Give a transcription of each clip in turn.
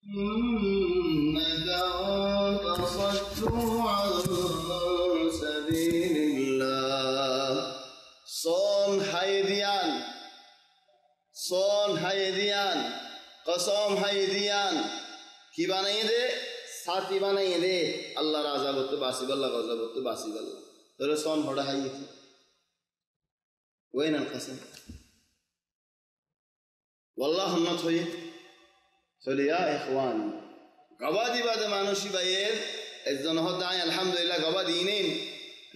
إنك تصدوا عن سبيل الله صون হাইদিয়ান কসম হাইদিয়ান কি বানাই দে সাথী বানাই দে আল্লাহর আযাব তো বাসি আল্লাহ গজব তো বাসি আল্লাহ তোর সন হড়া হাইতি ওই না কসম والله हम थोई চলে ইয়া ইখওয়ান গবাদি বাদে মানুষই ভাইয়ের একজন হদায় আলহামদুলিল্লাহ গবাদি নেন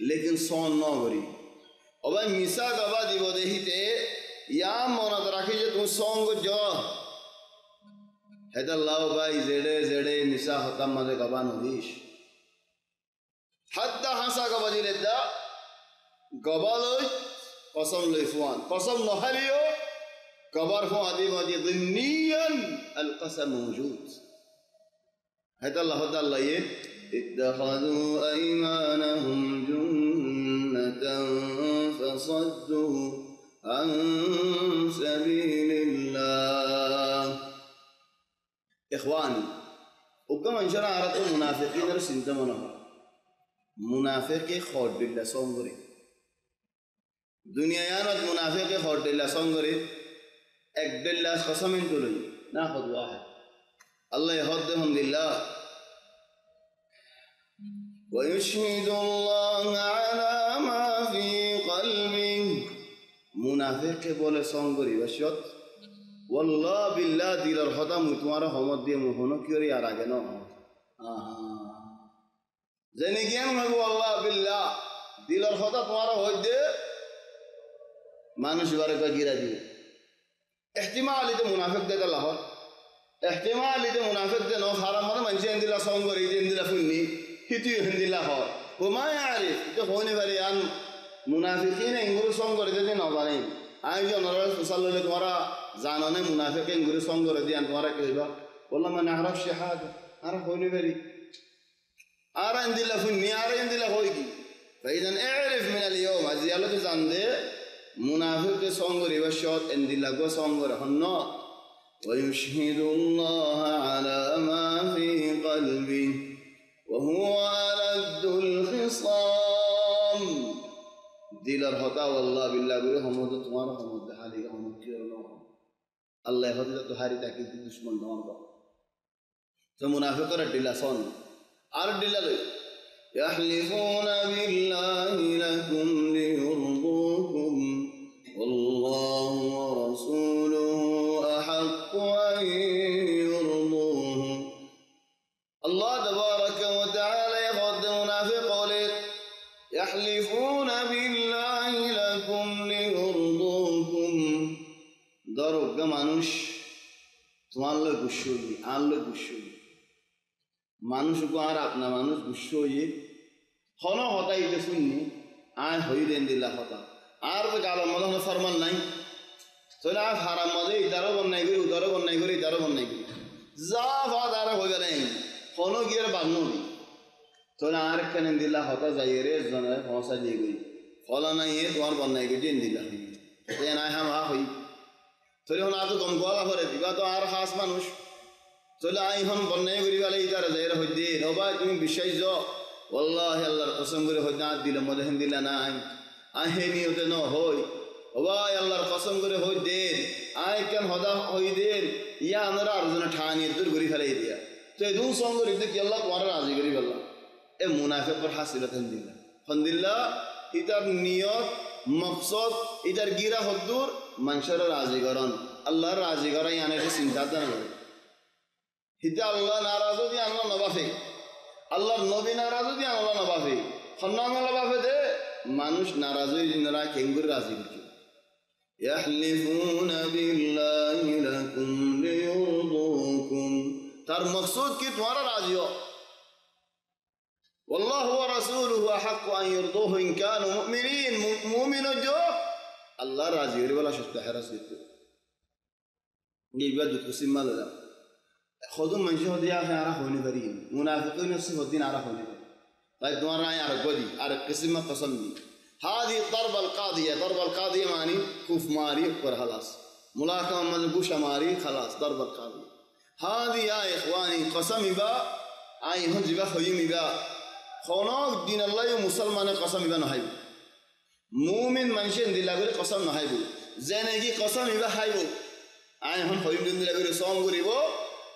লেকিন সন ন করি ওবাই মিসা গবাদি বদেহিতে ইয়া মনত রাখি যে তুমি সঙ্গ জ হেদাল্লাহ ভাই জেডে জেডে মিসা হতাম মাঝে গবা নদিস হাদ্দা হাসা গবাদি লেদা গবালই কসম লই ফুয়ান কসম নহালিও قبر فؤادي وادي ضمنيا القسم موجود هذا الله اتخذوا أيمانهم جنة فصدوا عن سبيل الله إخواني وكما انشرع عرض المنافقين رسنتمنا منافق خود بالله صنغري دنيا يانت منافق خود بالله صنغري এক বিল্লাহ কসমিন তুলুন না হদ ওয়াহিদ আল্লাহ হদ্দহম লিল্লাহ ওয়া ইউশহিদুল্লাহ আলা মা ফি কলবি মুনাফিক বলে সঙ্গরি ওয়াশত ওয়াল্লাহ বিল্লাহ দিলর হদা মু তোমার হমত দিয়ে মোহন কিরি আর আগে ন জেনে জ্ঞান হইব আল্লাহ বিল্লাহ দিলর হদা তোমার হইদে মানুষ বারে কয় গিরা দিবে احتمال itu munafik de lahor احتمال itu munafik de no haram mana manche indila songori indila funni hitu indila hor وما يعرف itu hone bari an munafiqin inguru songori de no bani ai jo narar sallallahu alaihi tumhara janone munafiq inguru songori de an tumhara ki hoiba wallah man araf shahada ara hone bari ara indila funni ara indila hoigi فاذا اعرف من اليوم ازيالو jande منافق صنغري وشوت ان دلغو صنغر هنو ويشهد الله على ما في قلبه وهو ألد الخصام دلر هتا والله بالله غير حمد تمہارا حمد حالي حمد كيرو الله هتا تہاری تاکي دشمن دون با تو منافق رڈلا صن ار دلل يحلفون بالله لكم ليرضوكم والله ورسوله أحق أن يرضوه الله تبارك وتعالى يخد منافق يحلفون بالله لكم ليرضوكم ضرب মানুষ তোমার লয় গুচ্ছ হই আর লয় গুচ্ছ হই মানুষ কো আর আপনা মানুষ গুচ্ছ হই হন হতাইতে শুননি আয় হইলেন দিলা হতা আর তো গালো মদন ফরমান নাই চলে আর হারাম মদে ইদারও বন্যাই করি উদারও বন্যাই করি ইদারও বন্যাই করি যা ভাত আর হয়ে গেলেন হন গিয়ে বাগনি চলে আর কেন দিলা হতা যাই রে জনে পৌঁছা দিয়ে গই ফলা নাই তোমার বন্যাই করি দিন দিলা এ নাই হাম হা হই চলে হন আজ কম গোলা করে দিবা তো আর খাস মানুষ চলে আই হন বন্যাই করি গেলে ইদার যাই রে হই দে নবা তুমি বিশ্বাস যাও والله আল্লাহর কসম করে হই না দিলে মদে হেন দিলা নাই আহে নিয়তে ন হই ওবাই আল্লাহর কসম করে হই দে আয় কেন হদা হই দে ইয়া আমরা আরজনা ঠানি দূর করি ফেলাই দিয়া তো এই দুন সঙ্গ রিতে কি আল্লাহ তোমার রাজি করি বললা এ মুনাফিক পর হাসিলত দিলা ফন্দিল্লাহ ইতার নিয়ত মকসদ ইতার গিরা হদ্দুর মানুষের রাজি করন আল্লাহর রাজি করাই আনে চিন্তা না করে হিতা আল্লাহ নারাজ দি আল্লাহ নবাফে আল্লাহর নবী নারাজ দি আল্লাহ নবাফে খন্নাম নবাফে দে মানুষ নারাজ হই জিনরা কেঙ্গুর রাজি করছে ইয়াহলিফুনা বিল্লাহি লাকুম লিয়ুরদুকুম তার মকসদ কি তোমারা রাজি হও والله ورسوله احق ان يرضوه ان كانوا مؤمنين مؤمن جو الله راضي غير ولا شفت حرس يتو نيبا دو قسم مالا خذوا من شهد يا اخي عرف هوني بريء منافقين نفسهم الدين عرف هوني طيب دوار راي عرف ودي عرف قسم قسم هذه الضربه القاضيه معني كوف ماري اور خلاص ملاكمه مذبوش ماري خلاص ضربه القاضيه هذه يا إخواني قسم با أي هنجبا خيم با خناق دين الله مسلمان قسم با نهايب مؤمن منشن دل الله قسم نهايب زنگی قسم با هايب أي هن خيم دل الله سام غريبو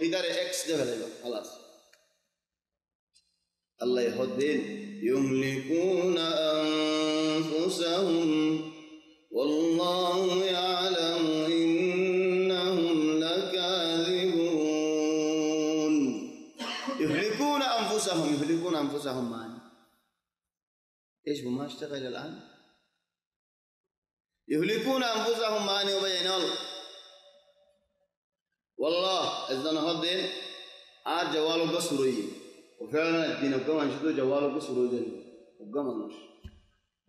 إدار إكس ده خلاص الله يهدين يملكون أنفسهم والله يعلم إنهم لكاذبون يهلكون أنفسهم معنا إيش بما اشتغل الآن يهلكون أنفسهم معنا وبين الله والله إذن هدين آج جوالو بسروي وفعلا الدين وقام أنشدو جوالو بسروي دين وقام أنش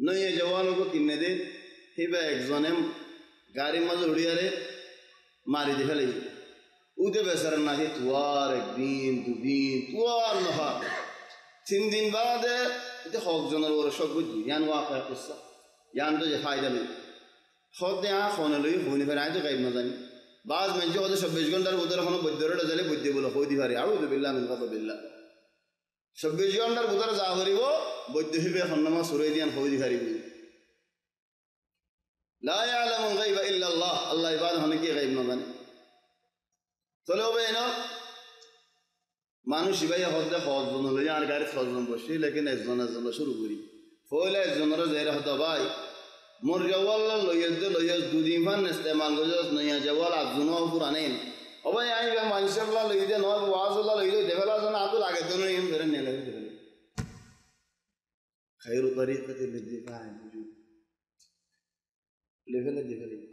نية جوالو کو किन्ने दे हिबा एक्जोनेम गाड़ी मज़ उड़ियारे मारी दे फले उधे बेसरन ना ही तुआर एक दिन दो दिन तुआर नहा 3 दिन बाद इधे हॉक जनर और शौक बुझी यान वाक़या किस्सा यान तो ये फ़ायदा नहीं खुद ने आँख होने लगी होने पर आए तो गायब न जानी बाज़ में जो होते 26 घंटे उधर हम बुद्धर डज़ले बुद्धि बोलो हो दी भारी आऊँ तो बिल्ला मिलता तो बिल्ला 26 घंटे उधर जावरी वो बुद्धि ही पे खन्नमा सुरेदियान हो दी भारी لا يعلم الغيب إلا الله الله يبارك هناك غيب نبان تلو بينه مانو شبيه هذا خاص زنو ليه أنا قارئ خاص زنو بشي لكن الزنا شروع كوري فولا الزنا رزيره هذا باي مر جوال لو يز دودين فان استعمال كذا نيا جوال الزنا وفرانين أبا يعني بيا مانشر لا لو يده نوع بواز لا لو يده دبلا زنا أتو لاقي دونو يوم فرن نيله خير طريقة للدفاع عن الوجود لفلا دفلي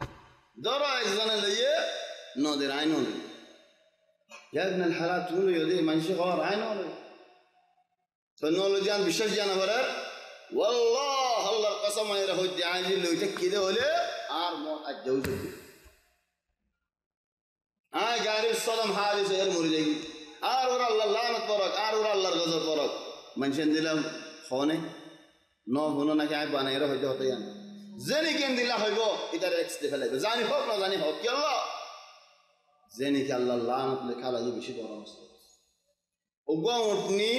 دارا إذن ليه نادر عينه يا ابن الحلال تقول يديه منشي غار عينه فنقول جان بشش جانا فرر والله الله القسم ما يرهو الدعاجي اللي يتكده وله موت الجوز قارب الصدم حادث غير مرجعي ورا الله لعنة فرق ورا الله الغزر فرق منشن دلهم خونه نو هنا نكاي بانا يرهو جوته يعني زني كم دلله هيبو إدار إكس دفعله زاني فوق لا زاني فوق يلا زني كالله لعنة لكالا يبشر ورا مسلم وقام وطني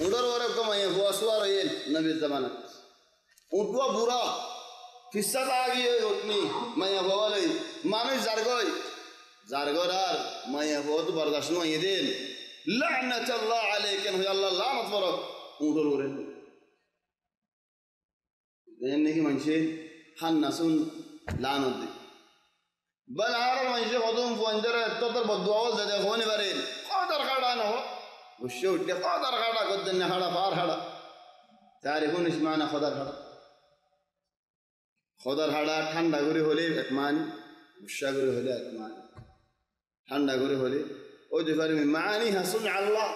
ودار ورا كم هو أسوار يل نبي الزمانة ودوا برا في السباقي وطني ما يهوى لي ما مش زارغار ما يهوى تو برداشنو يدين لعنة الله عليك إنه يلا لعنة فرق ودار ورا لأنه منشي حنسون لعنة دي بل عارف منشي خدوم فوندرة تطر بدوال ده خوني برين قادر خدانه هو وشوت ده قادر خدا قد النهارة فار خدا تعرفون إيش معنى قادر خدا قادر خدا ঠান্ডা করে হলে একমান উৎসাহ করে হলে একমান ঠান্ডা করে হলে ওই যে ফারি মানি হাসুন আল্লাহ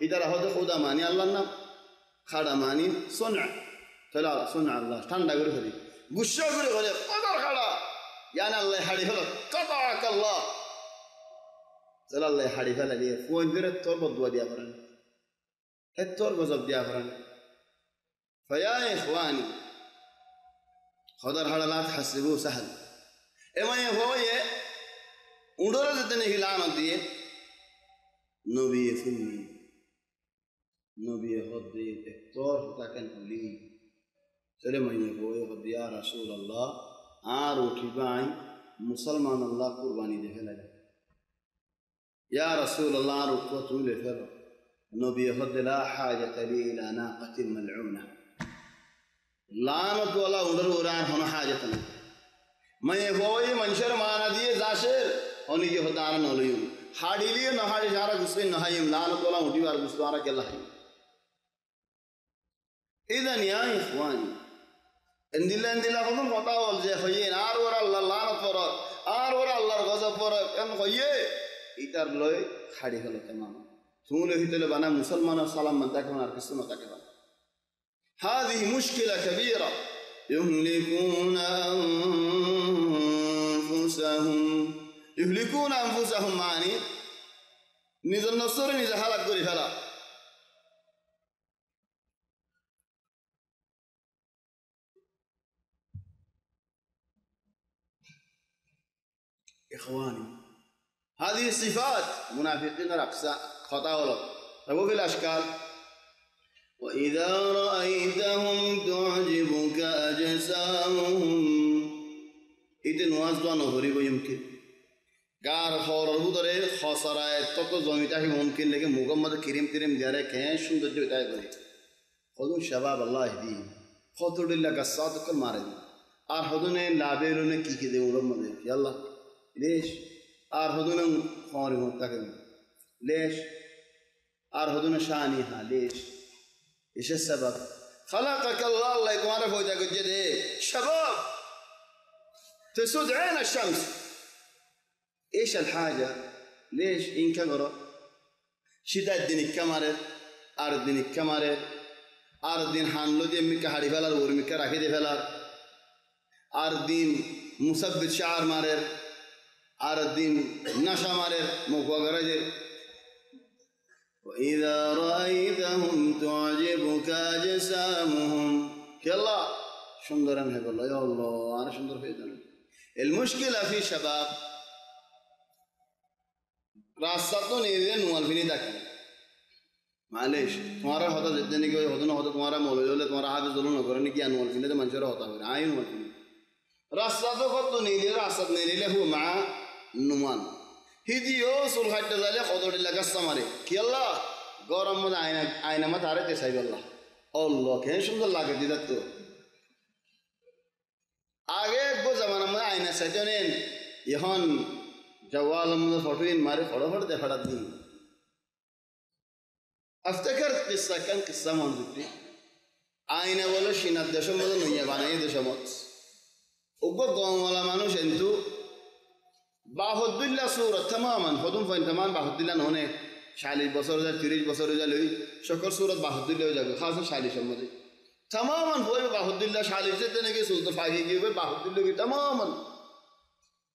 ইদারা হতে খোদা মানি আল্লাহর নাম খাড়া মানি সুনআ فلا صنع الله ঠান্ডা করে হলি গুসা করে হলে কদর খাড়া يعني الله حري فلا قطعك الله سلا الله حري فلا ليه فوين درة تربة دوا ديا فرن التربة زب ديا فرن فيا إخواني خضر هذا لا تحسبوه سهل إما يهويه ودور زتني هلانة ديه نبي فلني نبي هدي اختار تكن فلني سلام يهويه هدي يا رسول الله آرو تباعي مسلمان الله قرباني دفلل يا رسول الله آرو قطول فر نبي هد لا حاجة لي إلى ناقة ملعونة لعنة ولا ودر وران هنا حاجة ما يهوي منشر ما نديه زاشر هني يهدار نوليوم حاديليه نهاري جارا غسبين نهايم لعنة ولا ودي وار غسبارا كله إذن يا إخواني اندلا خدم قطاول زي خيين ور الله لعنة فرق ور الله غضب فرق ان خيه ইতার লয় খাড়ি হলো तमाम তুমি হিতলে বানা মুসলমান সালাম মান তাকে আর কিছু না তাকে هذه مشكلة كبيرة يهلكون أنفسهم يعني নিজ নসরে নিজ হালাক করে ফেলা إخواني هذه الصفات منافقين رقصة خطأ غلط. طيب وفي الأشكال وإذا رأيتهم تعجبك أجسامهم إذن واسطة نظري يمكن গার হওয়ার ভিতরে খসরায় তত জমিটাকে মুমকিন লেগে মুগম্মদ কিরিম তিরিম দিয়ারে খেয়ে সৌন্দর্য এটাই করে হদুন শাবাব আল্লাহ দিন হতুল্লাহ গাছাত মারে দিন আর হদুনে লাভের কি কি দেব মধ্যে কি আল্লাহ লেশ আর হদুনে খাওয়ারি তাকে লেশ আর হদুনে শাহানি হা লেশ এসে শাবাব خلقك الله الله তোমারে পয়দা করছে দে শাবাব تسود عين الشمس ايش الحاجة؟ ليش إن كبروا؟ شدة دين الكمرة، أرض دين الكمرة، أرض دين حنلو دين مكة حري فلار ورمكة راكي دي فلار، أرض دين مثبت شعر مارر، أرض دين نشا مارر مقوغرة دي. وإذا رأيتهم تعجبك أجسامهم كلا شندران هي والله يا الله أنا شندر في ذلك. المشكلة في شباب रास्ता तो नहीं दे नुआल भी नहीं देखा मालेश तुम्हारा होता जितने नहीं कोई होता ना होता तुम्हारा मौलवी वाले तुम्हारा हाथ ज़रूर न करो नहीं किया नुआल भी नहीं तो मंशरा होता है आये नुआल भी रास्ता तो खुद तो नहीं दे रास्ता नहीं ले हुआ माँ नुमान हिदियो सुलहाट जाले खुदोड़े लगा समारे कि अल्लाह गौरम मत आयना मत आरे ते साहिब अल्लाह क्या सुंदर लागे दिदा तो आगे वो ज़माना में आयना सजने यहाँ جوال من فوتوين ماري فوتو ده فڑا دي افتكر قصة كان قصة موجودة آينا ولا شينات دشة مدن نيا باناي دشة مات وقو قوم ولا مانو شنتو باخد الله صورة تماما خدوم فين تمام باخد الله نهونه شالي بصر ده تريج بصر ده لوي شكر صورة باخد الله وجاك خاصة شالي شمدي تماما هو باخد الله شالي جت نيجي سلطة فاقي كيو باخد الله تماما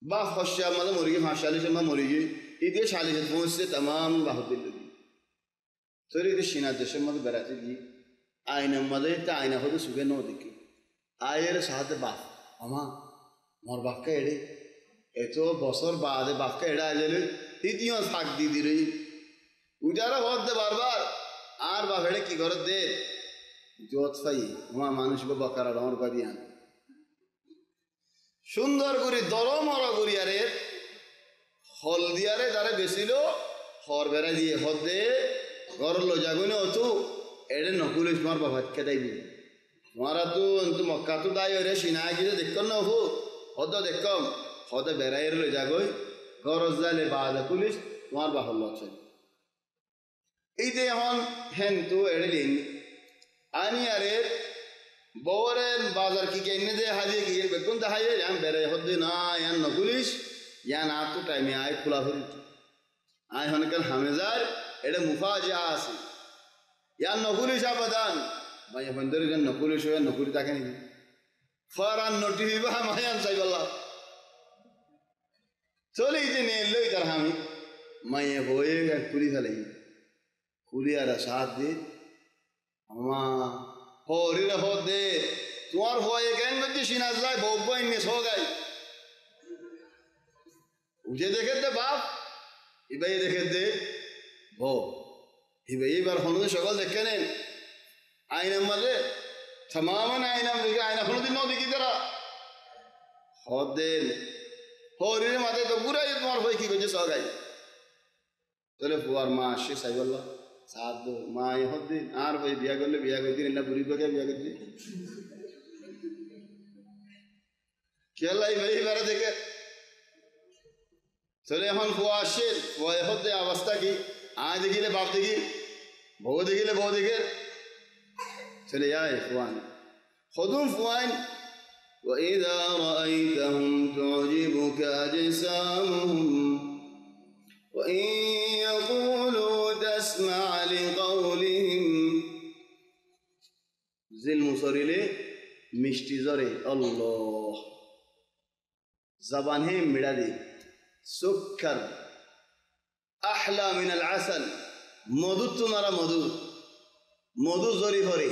बाफ खुशिया मतलब मुर्गी फांशाली से मैं मुर्गी इधर शाली से पहुँच से तमाम बाहर दिल लगी तो इधर शीना देश में मतलब बराती दी आईना मतलब इतना आईना हो तो सुबह नौ दिखी आये रे साथ बाफ अम्मा मोर बाफ का एडे ऐतो बसर बाद बाफ का एडा आये इतनी फाक दी दी रही उजारा बहुत दे बार बार आर बाफ एडे की गौरव दे जोत फाई वहाँ मानुष को बकरा डाउन कर दिया সুন্দর করে দরমরা করিয়ারে হল দিয়ারে যারা বেছিল হর বেড়া দিয়ে হদে গরল জাগুনে অতু এড়ে নকুলিস মার বাবা খেদাইবি মারা তো অন্তু মক্কা তো দাই রে সিনা গিয়ে দেখকন না হো হদ দেখকম হদে বেড়াইর লো জাগই গরজ জালে বাদ পুলিশ তোমার বাহল আছে এই যে এখন হেন তো এড়েলিন আনি আরে बोरेन बाजार की क्या इन्हें दे हाजी की ये बेकुन दा हाजी यान बेरे होते ना यान नकुलिश यान आप तो टाइम में आए खुला हो आए होने कल हमेजार एडे मुफाज आसी यान नकुलिश आबदान भाई बंदर जन नकुलिश हो या नकुली ताके नहीं फरान नोटी भी बहा मायान साइब अल्लाह चले इतने ने लो इधर हमी माये होए या कुली साले कुली आरा साथ दे हमा होरी न हो दे तुम्हार हुआ गैन में जिस नाज़ाय बोबो इन मिस हो गई मुझे देखे थे बाप इबाई देखे थे वो इबाई बार होने शक्ल देखे ने आईना मजे तमामन आईना मुझे आईना होने दिन नौ दिखी तेरा हो दे होरी ने माते तो पूरा ये तुम्हार हुआ की वजह से हो गई चले फुआर माशी साइब अल्लाह साथ दो माँ यहाँ दिन आर भाई बिया कर ले बिया करती नहीं ना बुरी तो क्या बिया करती क्या लाई भाई मेरा देखे चले हम फुआशिर वो यहाँ दे अवस्था की आज देखी ले बाप देखी बहुत देखे चले यार फुआन खुदुम फुआन وإذا رأيتهم تعجبك أجسامهم وإن يقولوا تسمع لقولهم زل مصريله مشتي زره الله زبانه مدادي سكر أحلى من العسل مدو تنارا مدو زري فري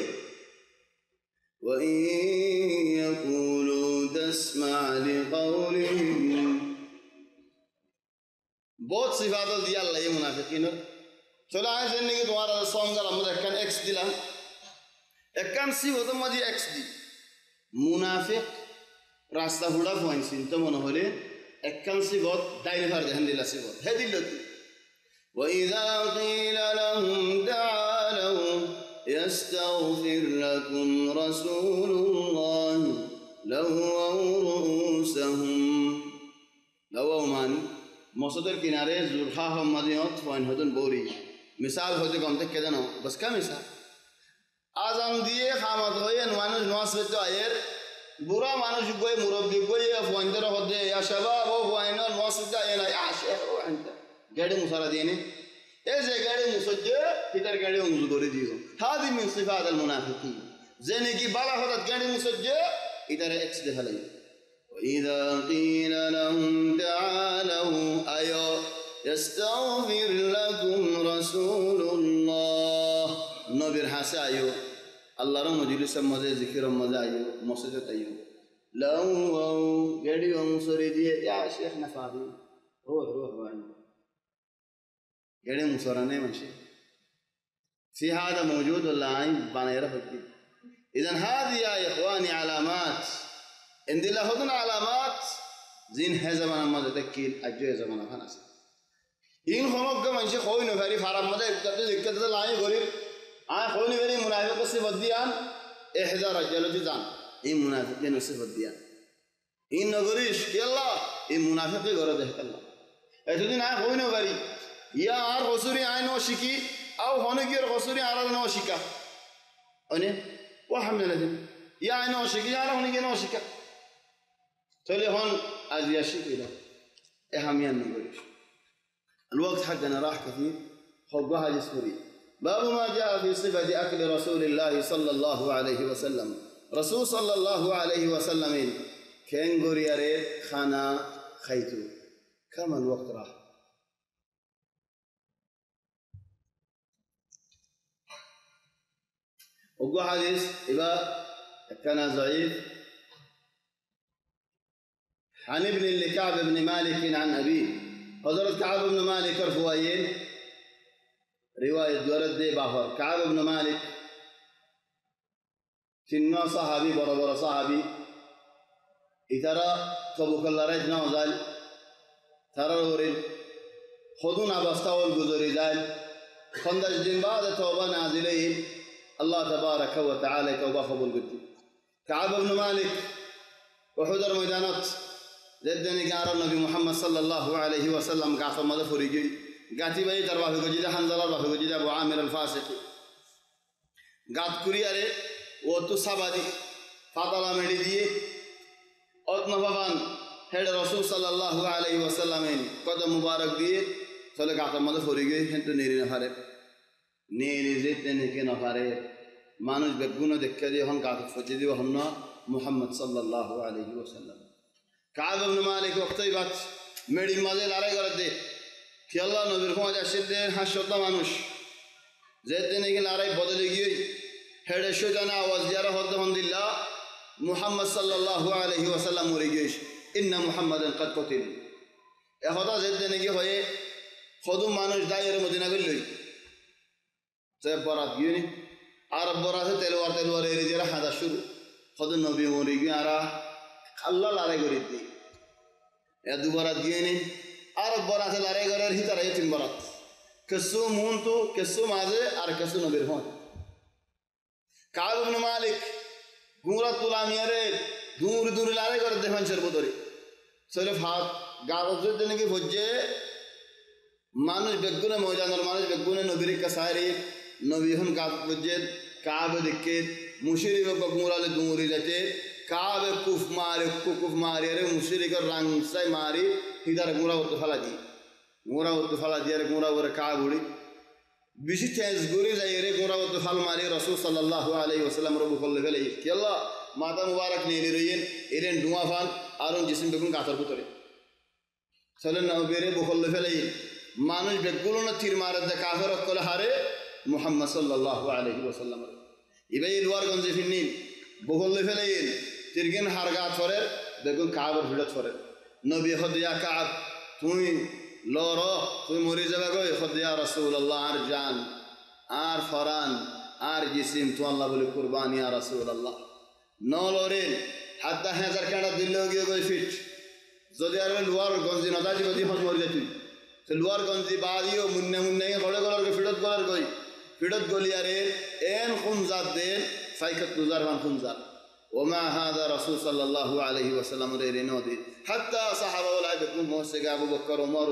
وإن يقولوا تسمع لقولهم বহুত সিফাত দিয়ে আল্লাহ এই মুনাফিকিনের চলে আসেন নাকি তোমার সঙ্গার আমরা একখান এক্স দিলাম একখান সিফত মাঝে এক্স দি মুনাফিক রাস্তা হুড়া পয়েন্ট চিন্তা মনে হলে একখান সিফত ডাইভার দেখেন দিলা সিফত হে দিল তুই وإذا قيل لهم تعالوا يستغفر لكم رسول الله لووا رؤوسهم لووا ماني মসজিদের কিনারে জুরহা মদিনত পয়েন্ট হতেন বৌরি মিসাল হতে কম থেকে জানো বস কা মিসাল আজান দিয়ে খামাত হয়ে মানুষ নামাজ পড়তে আয়ের বুড়া মানুষ গই মুরব্বি গই পয়েন্টের হতে ইয়া শাবাব ও পয়েন্ট নামাজ পড়তে আয়ে না ইয়া শেখ ও আনতা গাড়ি মুসারা দিয়ে নে এই যে গাড়ি মুসজ্জে পিতার গাড়ি উজু করে দিও হাদি মিন সিফাত আল মুনাফিকিন যে নাকি বালা হঠাৎ গাড়ি মুসজ্জে ইদারে এক্স দেখালাই وإذا قيل لهم تعالوا أيو يستغفر لكم رسول الله نبير حسا أيو الله رحمه جلس مزه ذكر مزه أيو مسجد أيو لو قدي ومصري دي يا شيخ نفاذي روح وين قدي مصرانه ماشي في هذا موجود ولا عين بانيره فكي إذن هذه يا إخواني علامات إن دي لهذون علامات زين هزمان ماذا تكيل أجوا زمان خلاص إن خلق كمان شيء خوي نفري فارم ماذا يكتب لاين غريب خوي نفري منافق بس بديان إحدى رجال جزان إن منافق جنوس بديان إن نقوليش كلا إن منافق غرض الله أتودين خوي نفري يا عار خسوري عين وشكي أو هنيجر خسوري عارض وشكا أني وحمل لهم يا عين وشكي يا هنيجر وشكا تلهون أزياشي كده إهميان نقولش الوقت حقنا راح كثير حبها جسوري باب ما جاء في صفة أكل رسول الله صلى الله عليه وسلم رسول صلى الله عليه وسلم كان غورياري خانا خيتو كم الوقت راح وقو حديث إذا كان ضعيف عن ابن لكعب بن مالك عن أبيه حضرت كعب بن مالك رفوائين رواية دورت دي باهر كعب بن مالك تنو صحابي برابر صحابي إترى كبوك الله رجنا وزال ترى رورين خذون أبستاول قدري ذال خندش دين بعد توبة نازلين الله تبارك وتعالى توبة خبول قدي كعب بن مالك وحضر ميدانات زدني قال النبي محمد صلى الله عليه وسلم قاف ماذا فريجي قاتي بي ترباه جديد حنزل الله جديد أبو عامر الفاسقي قات كورياري وتو سبادي فاطلا مدي دي أتنا فبان هذا رسول صلى الله عليه وسلم قدم مبارك دي صلى قاف ماذا فريجي هنتو نيري نفاره نيري زدني كي نفاره مانوش بقونا دكا دي هن قاف فجدي وهمنا محمد صلى الله عليه وسلم كعب بن مالك وقتي بات مدي مازه لاري کرده कि अल्लाह नबीर को आज आशीर्दे हाशोता मानुष ज़ेते ने कि लाराई बदले गई हेडे शोजाना आवाज़ यारा होता बंदिल्ला मुहम्मद सल्लल्लाहु अलैहि वसल्लम मरी गई इन्ना मुहम्मदन क़द क़ुतिल ये होता ज़ेते ने कि होये खुदू मानुष दायरे मदीना गई लोई ज़ेब बरात गई नहीं आरब बरात है तेलवार एरी जरा हादा शुरू खुदू नबी मरी गई आरा अल्लाह लाराई करी थी या दोबारा गई नहीं आरब बरात लारे गरे ही तरह तीन बरात किस्सो मूंतो किस्सो माजे और किस्सो नबीर हों काब इब्न मालिक गुमरा तुलामियारे दूर लारे गरे देवन शरबतोरी सिर्फ हाथ गावत देने की भुज्जे मानुष बेगुने मौजानर मानुष बेगुने नबीर कसारी नबीहन काब भुज्जे काब दिक्के मुशीरी को गुमरा ले दूरी जाते काब कुफ मारे अरे मुशीरी का रंग से मारी इधर गुमरा वो तो फला दी अरे गुमरा वो काब उड़ी बिशी चेंज गुरी जाए रे गुमरा वो तो फल मारे रसूल सल्लल्लाहु अलैहि वसल्लम रबु फल ले कि अल्लाह माता मुबारक ने रहीन इरेन दुआ फान आरुन जिस्म बेगुन कातर पुतरे चले ना बेरे बुखल ले मानुष बेगुलो ना तीर मारे दे काफिर अक्कल हारे मुहम्मद सल्लल्लाहु अलैहि वसल्लम इबे लुआर गंजे फिन्नी बुखल ले तिरगिन हारगा छोरे बेगुन काबर भिड़ छोरे नबी हदिया काब तुई লর তুই মরি যাবে গই খদিয়া রাসূলুল্লাহ আর জান আর ফরান আর জিসিম তো আল্লাহ বলে কুরবান ইয়া রাসূলুল্লাহ নলরে হাত্তা হাজার কাটা দিলেও গিয়ে গই ফিট যদি আর লোয়ার গঞ্জি নদাজি গদি হজ মরি যাই সে লোয়ার গঞ্জি বাদিও মুন্নে মুন্নে গড়ে গড়ার ফিডত গড়ার গই ফিডত গলিয়ারে এন খুনজাত দেন সাইকাত তুজার মান খুনজাত وما هذا رسول صلى الله عليه وسلم رينودي حتى صحابه ولا بكم موسى ابو بكر عمر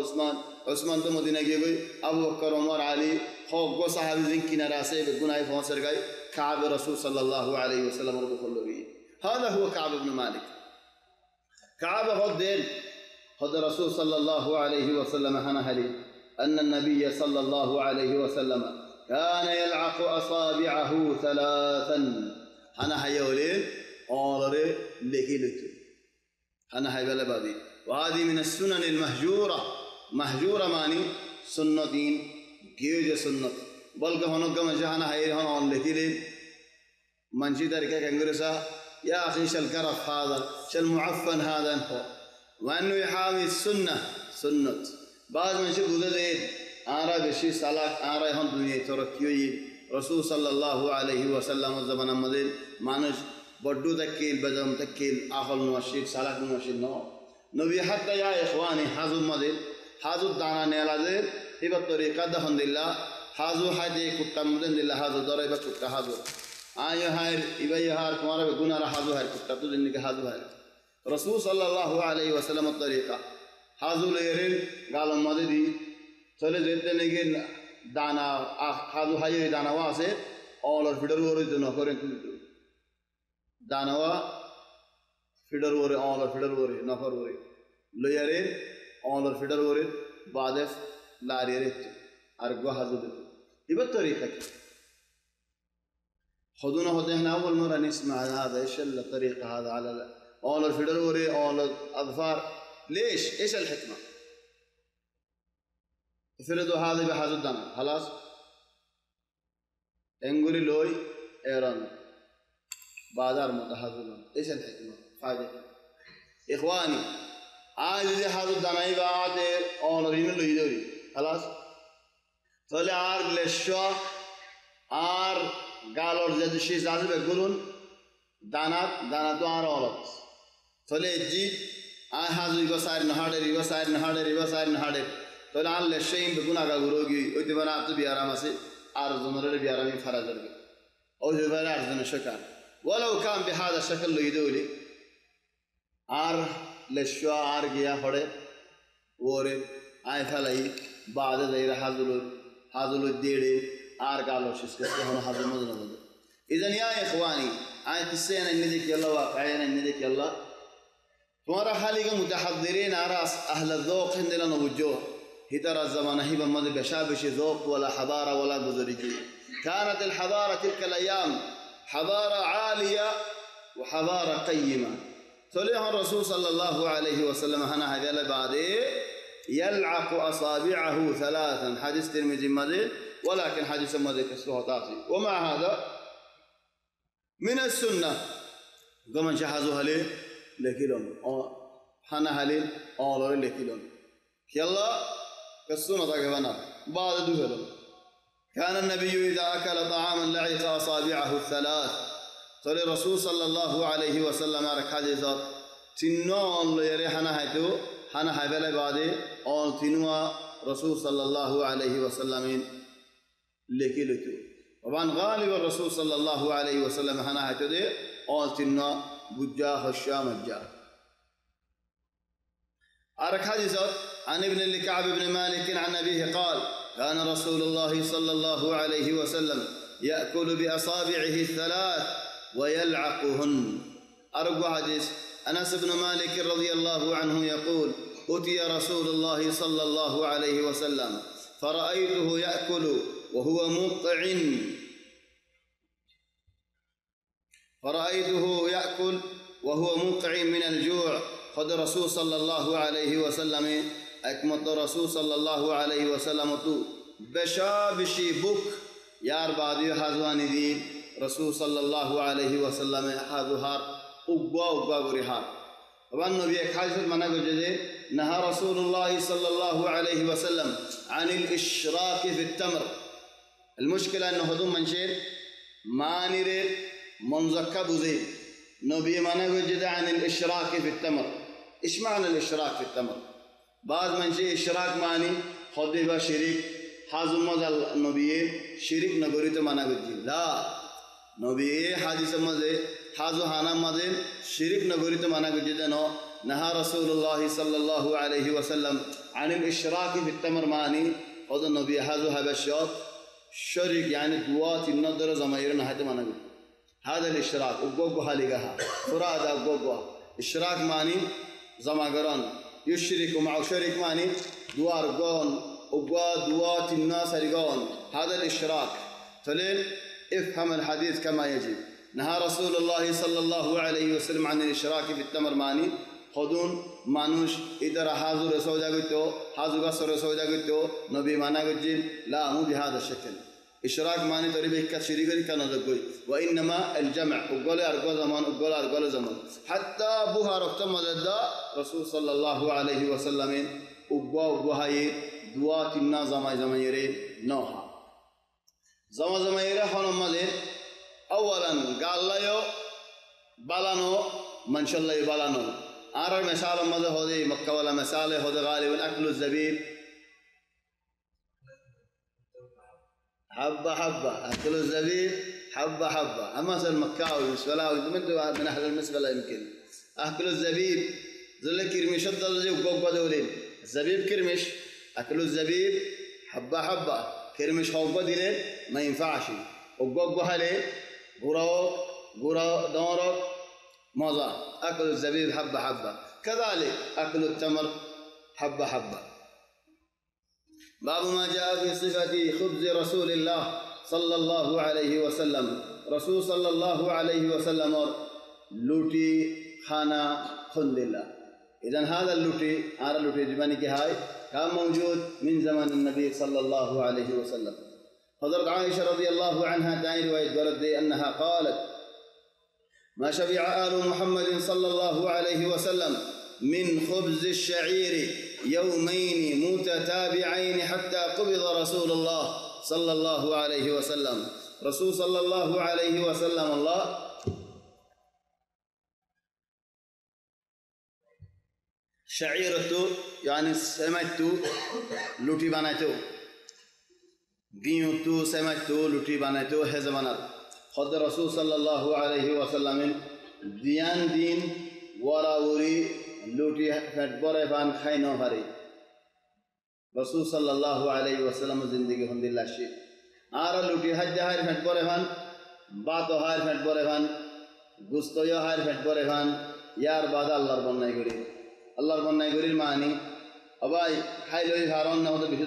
عثمان تو مدینہ گئے گئی ابو بکر عمر علی خوب صحابی زین کنارہ سے گناہ پہنچر گئے کعب رسول صلی اللہ علیہ وسلم رب خلوی هذا هو كعب بن مالك كعب غدين خد رسول صلى الله عليه وسلم هنهلي أن النبي صلى الله عليه وسلم كان يلعق أصابعه ثلاثا هنهيولين أولره لكيلته هنهي بلبادي وهذه من السنن المهجورة مهجورة ماني سنة دين جيوج سنة بلك هنوك مجهنا هاي هن أول لكيلين منشي تركة كنغرسا يا أخي شل كرف هذا شل معفن هذا هو وأنه يحاول السنة سنة بعض من شيء بودين آرا بشي سلاك آرا هون دنيا تركيوي رسول صلى الله عليه وسلم الزمان مدين مانش بدو تكيل بدم تكيل آخر نواشيد سلاك نواشيد نو نبي حتى يا إخواني حازو مدين حازو دانا نيلازير هبة طريقة دهن دلله حازو حدي كتا مدين دلله حازو داريبا كتا حازو آيو هاير إبا يهار كمارا بقونا را حازو هاير كتا تو دنك حازو هاير رسول صلى الله عليه وسلم الطريقة حازو ليرين قالوا مددي চলে যেতে নেগে দানা খাজু হাইয়ে দানাওয়া আছে অলর ফিডার ওরে জন্য করে কিন্তু দানাওয়া ফিডার ওরে অলর ফিডার ওরে নফর ওরে লয়ারে অলর ফিডার ওরে বাদে লারিয়ে আর গো হাজু দে এবার তরিকা কি خذونا هنا أول مرة نسمع هذا إيش الطريقة هذا على أولر فيدر وري أولر أظفار ليش إيش الحكمة افرضوا هذا بهذا الدم خلاص انقولي لوي ايران بازار متحضرون ايش الحكمه فائده اخواني आज जे हाथ दानाई बात है और रीन लई दरी خلاص তাহলে আর লেশা আর গালর যে শীষ আসবে গুলুন দানা তো আর অলক তাহলে জি আই হাজুই গসার নাহাড়ে তাহলে আল্লাহ সেই বেগুন আগা গুরোগি ওইতে মানে আর তো বিয়ারাম আছে আর জনের বিয়ারামি ফারা যাবে ওই যে আর জনের সকাল ولو كان بهذا الشكل لو يدولي আর লেশো আর গিয়া হড়ে ওরে আই ফেলাই বাদে যাইরা হাজুল দেড়ে আর গালো শেষ করতে হলো হাজুল মজুদ ইজান ইয়া ইখওয়ানি আই তিসেন ইন্দি কি আল্লাহ ওয়াকায়না ইন্দি কি আল্লাহ তোমারা খালিগা মুতাহাদ্দিরিন আরাস আহল الذوق عندنا نوجه هترى الزمان هي بمد بشابش ذوق ولا حضارة ولا بزرجي كانت الحضارة تلك الأيام حضارة عالية وحضارة قيمة تليه الرسول صلى الله عليه وسلم هنا هذا بعده يلعق أصابعه ثلاثا حديث ترمذي مذي ولكن حديث مذي كسره تعطي ومع هذا من السنة كما شحذوها ليه لكيلون هنا هلين أولور لكيلون يلا كالسنة تقبنا بعد دوهلون كان النبي إذا أكل طعاما لعق أصابعه الثلاث تولي الرسول صلى الله عليه وسلم أرك حديثات تنون ليريحنا هيتو حنا هيبلا بعده أول تنوا رسول صلى الله عليه وسلم لكيلتو وبان غالب الرسول صلى الله عليه وسلم حنا هيتو دي أول تنوا بجا خشا مجا أرك حديثات عن ابن لكعب بن مالك عن أبيه قال كان رسول الله صلى الله عليه وسلم يأكل بأصابعه الثلاث ويلعقهن أرجو حديث أنس بن مالك رضي الله عنه يقول أتي رسول الله صلى الله عليه وسلم فرأيته يأكل وهو مطعن من الجوع خد رسول صلى الله عليه وسلم أكمل رسول صلى الله عليه وسلم تو بشابشي بك يار بعدي حزواني دي رسول صلى الله عليه وسلم حزوهار أقوى غريهار طبعا النبي حاجة منا كجده نهى رسول الله صلى الله عليه وسلم عن الإشراك في التمر. المشكلة أنه هدوم منشير ما نريد منزكى بوزي نبي منا وجد عن الإشراك في التمر. إيش معنى الإشراك في التمر؟ بعض منشي إشراك معني خديبة شريك حازم مزال نبي شريك نقولته منا وجد لا نبي حديث مزه حازو هانا مزه شريك نقولته منا وجد إنه نهى رسول الله صلى الله عليه وسلم عن الإشراك في التمر معني هذا النبي حازو هبشات شريك يعني دوات النظر زماير نهاية منا وجد هذا الإشراك وجوجو هاليجها فراد وجوجو إشراك معني زماغران يشرك مع شريك معني دوار جون وجوا دوات الناس رجون هذا الإشراك. فلين افهم الحديث كما يجب. نهى رسول الله صلى الله عليه وسلم عن الإشراك في التمر معني خدون مانوش إذا حاضر رسوجا قلتو حاضر قصر رسوجا قلتو نبي مانا قلتين لا مو بهذا الشكل. إشراك معني تريبه كشريكي كان ذكوي وإنما الجمع وقول أرجو زمان وقول أرجو زمان حتى بوها رفت مدد رسول صلى الله عليه وسلم وقوا هاي دوات الناس زمان يري نوها زمان يري خانم مدد أولاً قال لا يو بالانو من شاء الله بالانو آرر مثال مدد هذي مكة ولا مثال هذا غالب الأكل الزبيب حبة حبة أكل الزبيب حبة حبة أما مثل مكاوي مسفلاوي من أهل المسفلة يمكن أكل الزبيب ذل كرمش الدلجي وقوق بدولين الزبيب كرمش أكل الزبيب حبة حبة كرمش خوق بدولين ما ينفعش وقوق بحالي غراء دورك مضى أكل الزبيب حبة حبة كذلك أكل التمر حبة حبة. باب ما جاء في صفة خبز رسول الله صلى الله عليه وسلم. رسول صلى الله عليه وسلم لوٹی خانا خند الله. إذن هذا اللوٹی آرا لوٹی زمانی کی هاي كان موجود من زمن النبي صلى الله عليه وسلم. حضرت عائشة رضي الله عنها تعالى رواية ورد أنها قالت ما شبع آل محمد صلى الله عليه وسلم من خبز الشعير يومين متتابعين حتى قبض رسول الله صلى الله عليه وسلم. رسول صلى الله عليه وسلم الله شعيرته يعني سمعته لوٹی بنايته گیوتو سمعته لوٹی بنايته ہے زمانات خود رسول صلى الله عليه وسلم دیان دین وراوری لوٹی فٹ بره فان خاینو هری رسول صلى الله عليه وسلم زندگی الحمدللہ شی آرا لوٹی حج ہایر فٹ بره فان باتو ہایر فٹ بره فان گستویو ہایر فٹ بره فان یار بعد আল্লাহর বন্নাই করি আল্লাহর বন্নাই করির মানে আবাই খাইলই হারন না হতে বেশি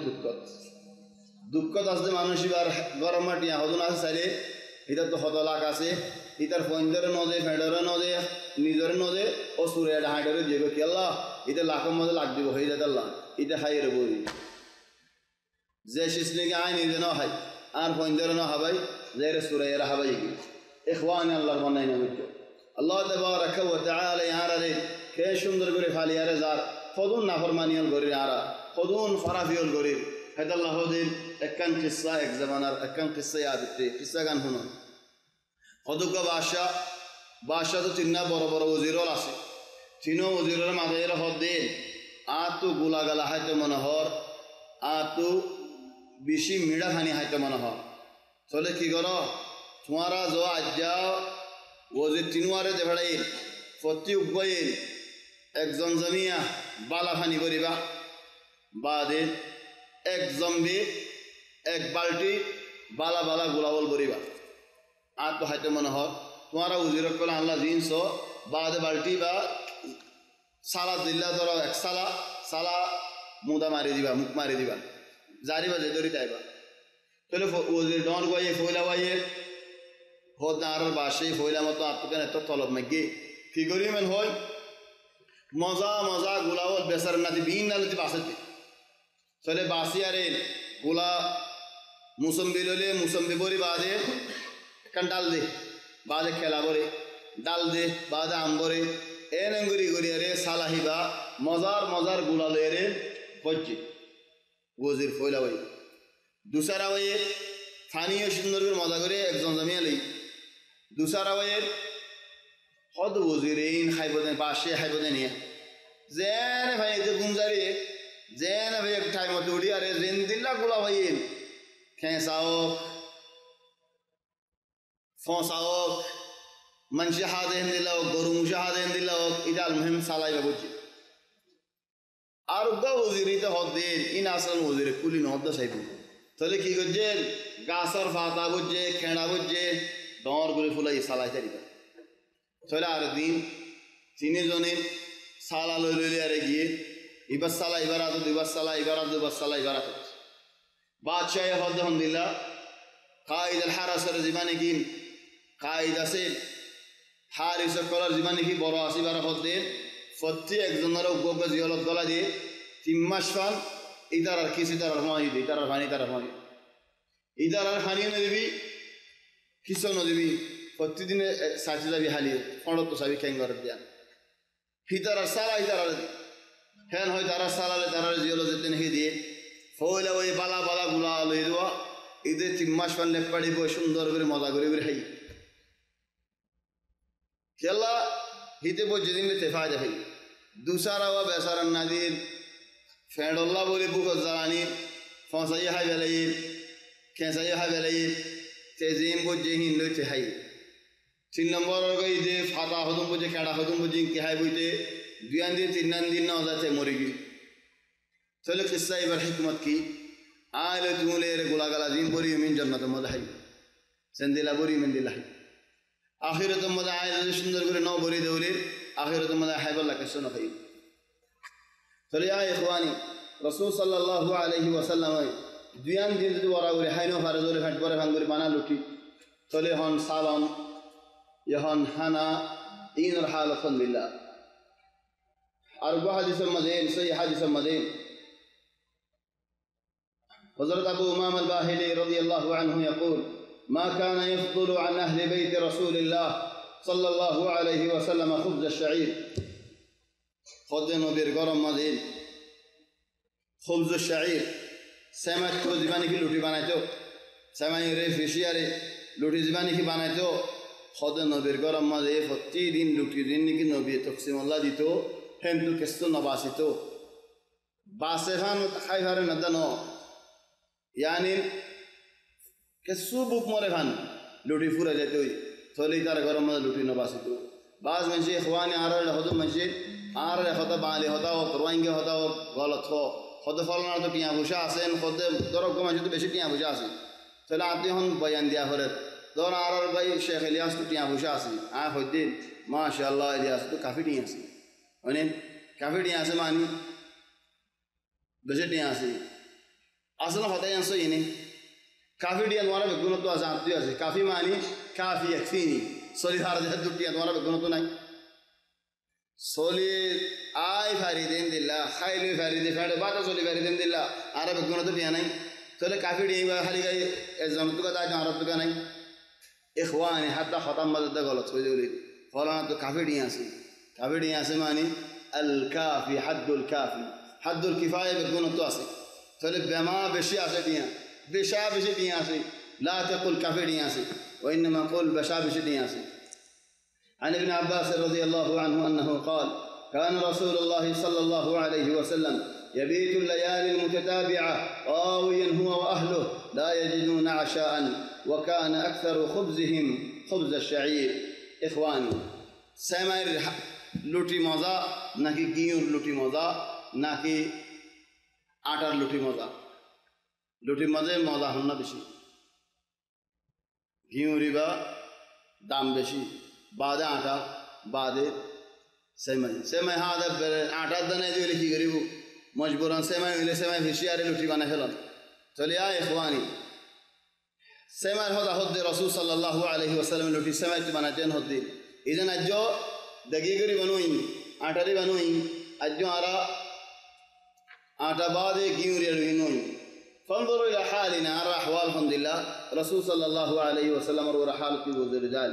দুঃখত আসলে মানুষ এবার গরম মাটিয়া হদুন আছে সাইরে ইতার তো হতলাক আছে ইতার ফইন্দরে নদে ফেডরে নদে নিজরে নদে ও সুরে হাঁটরে দিয়ে কি আল্লাহ ইতে লাখের মধ্যে লাখ দিব হয়ে যেত আল্লাহ ইতে হাইয়ের বই যে শিশনিকে আয় নিজে না হয় আর ফইন্দরে না হবাই যে সুরে এরা হবাই ইখওয়ান আল্লাহর বানাই না মিত্র আল্লাহ তাবারাক ওয়া তাআলা ইয়ারারে কে সুন্দর করে ফালিয়ারে যার খদুন নাফরমানিয়াল গরির আরা খদুন ফরাফিয়ল গরির হেদাল্লাহ দিন একখান কিসা এক জামানার একখান কিসা ইয়াদিতে কিসা গান শুনুন হদুক বাদশাহ তো তিনটা বড় বড় ওজিরল আছে তিনও ওজিরের মাথায় হদ দিন আতু গুলাগালা হাইতে মনোহর আতু বেশি মিড়া খানি হাইতে মনোহর চলে কি কর তোমারা যো আজ যাও ওজির তিনুয়ারে দেখাই ফতি উপাইন একজন জমিয়া বালা খানি করিবা বাদে এক জম্বি এক বাল্টি বালা বালা গোলাবল করিবা আর তো হাইতে মনে হয় তোমারা উজিরক কলে আল্লাহ জিনস বাদে বাল্টি বা সালা দিল্লা ধরো এক সালা মুদা মারি দিবা মুখ মারি দিবা জারিবা যে দড়ি যাইবা তাহলে উজির ডন গাইয়ে ফইলা গাইয়ে হদ আর বাসে ফইলা মতো আপনাদের এত তলব মাগি কি করি মেন হয় মজা মজা গোলাবল বেসার নাতি বিন নালতি বাসতে চলে বাসি আরে গোলা মুসম্বি ললে মুসম্বি বরি বাদে কান ডাল দে বাদে খেলা বরে ডাল দে বাদে আম বরে এন গরি গরি আরে সালাহিবা মজার মজার গুলা লয়ে বজ্জে ওজির ফয়লা ওই দুসারা ওয়ে স্থানীয় সুন্দর করে মজা করে একজন জমিয়া লই দুসারা ওয়ে হদ ওজির ইন খাইব দেন পাশে খাইব দেন যেনে ভাই যে গুঞ্জারি যেনে ভাই এক টাইম মতো উঠি আরে জেন দিল্লা গুলা ভাই খেসাও ফসাও মানুষে হাদেন দিল গরু মুসে হাদেন দিল ইদাল মুহিম সালাইবা বুঝছি আর গা ওজিরিতে হদ দিন ইন আসল ওজিরে কুলি নহদ চাইব তাহলে কি করছে গাছর ফাতা বুঝছে খেড়া বুঝছে ডর করে ফুলাই সালাই চারিবা তাহলে আর দিন তিনজনে সালা লই লইলে আরে গিয়ে এবার সালা এবার আতো দুবার সালা এবার আতো দুবার সালা এবার আতো বাদশাহ হদ দিল্লা কায়দ আল হারাসের জীবনে কি কায়দ আছে হারিস কলার জীবনে কি বড় আসিবার হদ দিন সত্যি একজনের উগ্র জিয়লত গলা দিয়ে 3 মাস ফান ইদার আর কিছু তার হয় ইদার আর ফানি তার হয় ইদার আর ফানি না দিবি কিছু না দিবি প্রতিদিনে সাথে যাবি হালিয়ে ফড়ত তো সাবি খেঙ্গর দিয়া হিতার আর সালা ইদার আর হ্যান হয় তারা সালালে তারা জিয়ল যেতে নাকি দিয়ে ফইলা ওই বালা বালা গুলা লই দেওয়া ঈদের 3 মাস ফান লেখ পাড়িব সুন্দর করে মজা করে করে খাই খেলা হিতে বসে দিন তেফায়দা ভাই দুসারা বা বেসারান নাদির ফেডল্লা বলে বুক জ্বালানি ফসাই হাই বেলাই খেসাই হাই বেলাই তেজিম বসে হিন লইতে হাই 3 নম্বর ঈদে ফাতা হদম বসে খেড়া হদম বসে কে হাই বইতে 2 দিন 3 দিন না যাচ্ছে মরে গি চলে কিসা এবার হিকমত কি আলে তুমলে গোলাগালা দিন বরি মিন জান্নাত মদ হাই সেন্দিলা বরি মিন দিলা হাই আখিরত মধ্যে আয় সুন্দর করে ন বরি দৌড়ে আখিরত মধ্যে হাইবল্লা কেসো না খাই তাহলে আয় ইখওয়ানি রাসূল সাল্লাল্লাহু আলাইহি ওয়াসাল্লাম দুয়ান দিন যদি ওরা করে হাইনো ফারে জোরে ফাট পরে ভাঙ করে বানা লুটি তাহলে হন সালাম ইহন হানা ইনর হালাতুন বিল্লাহ আর হাদিসের মধ্যে সহিহ হাদিসের মধ্যে হযরত আবু উমামা আল-বাহিলি রাদিয়াল্লাহু আনহু يقول ما كان يفضل عن أهل بيت رسول الله صلى الله عليه وسلم خبز الشعير خد نبير গরম মাঝে خبز الشعير সেমাই তো জীবানি কি লুটি বানাইতো সেমাই রে ফিশিয়ারে লুটি জীবানি কি বানাইতো খদ নবীর গরম মাঝে প্রতিদিন লুটি দিন নাকি নবী তকসিমুল্লাহ দিত হেন্দু কেস্তু নবাসিত বাসে খান খাই হারে না জানো ইয়ানি কেসু বুক মরে খান লুটি ফুরে যেত থলি তার গরম মাঝে লুটি নবাসিত বাজ মানুষে খোয়ানি আর হতো মানুষে আর হতো বাঙালি হতা হোক রোহিঙ্গা হতা হোক গলত হোক হত ফলনার তো টিয়া ভুষা আছেন হতে দরক মানুষ তো বেশি টিয়া ভুষা আছে তাহলে আপনি হন বয়ান দিয়া করে ধর আর ভাই শেখ ইলিয়াস তো টিয়া ভুষা আছে হইদিন মাশাআল্লাহ ইলিয়াস তো কাফি টিয়া আছে মানে কাফি টিয়া আছে মানি বেশি টিয়া আছে আসলে হতাই আনছো ইনি কাফি টিয়া তোমার বেগুন তো আছে আত্মীয় আছে কাফি মানি কাফি একফিনি সলিহার যেহেতু টিয়া তোমার বেগুন তো নাই সলি আই ফারি দেন দিল্লা খাইলে ফারি দে ফাড়ে বাতা চলি ফারি দেন দিল্লা আর বেগুন তো টিয়া নাই তাহলে কাফি টিয়া খালি গাই এজন তো কথা আর তো নাই ইখওয়ানি হাত্তা খতম মাদে গলত হয়ে যাবে ফলানা তো কাফি টিয়া আছে মানে আল কাফি হাদ্দুল কিফায়া বেগুন তো আছে তাহলে বেমা বেশি আছে টিয়া বেশা বেশি টিয়া আছে লা তাকুল কাফি টিয়া আছে وإنما قل بشا বেশি টিয়া আছে عن ابن عباس رضي الله عنه أنه قال كان رسول الله صلى الله عليه وسلم يبيت الليالي المتتابعة طاويا هو وأهله لا يجدون عشاء وكان أكثر خبزهم خبز الشعير إخواني سمير لوٹی مزا নাকি গিয়ুর লুটি মজা নাকি আটার লুটি মজা মজা হন না বেশি গিয়ুরি বা দাম বেশি বাদে আটা বাদে সেমাই হাত আটার দানে দিলে কি করিব মজবুরান সেমাই হইলে সেমাই ভিসিয়ারে লুটি বানাই ফেলাম চলে আয় ইখওয়ানি সেমাই হদা হদ্দে রসুল সাল্লাল্লাহু আলাইহি ওয়াসাল্লাম লুটি সেমাই তো বানাইতেন হদ্দে ইদেন আজ দগি করি বানুই আটারি বানুই আজ আরা আটা বাদে গিউরি রুইনুই فانظروا إلى حالنا على أحوال الحمد لله رسول صلى الله عليه وسلم ورحال في الرجال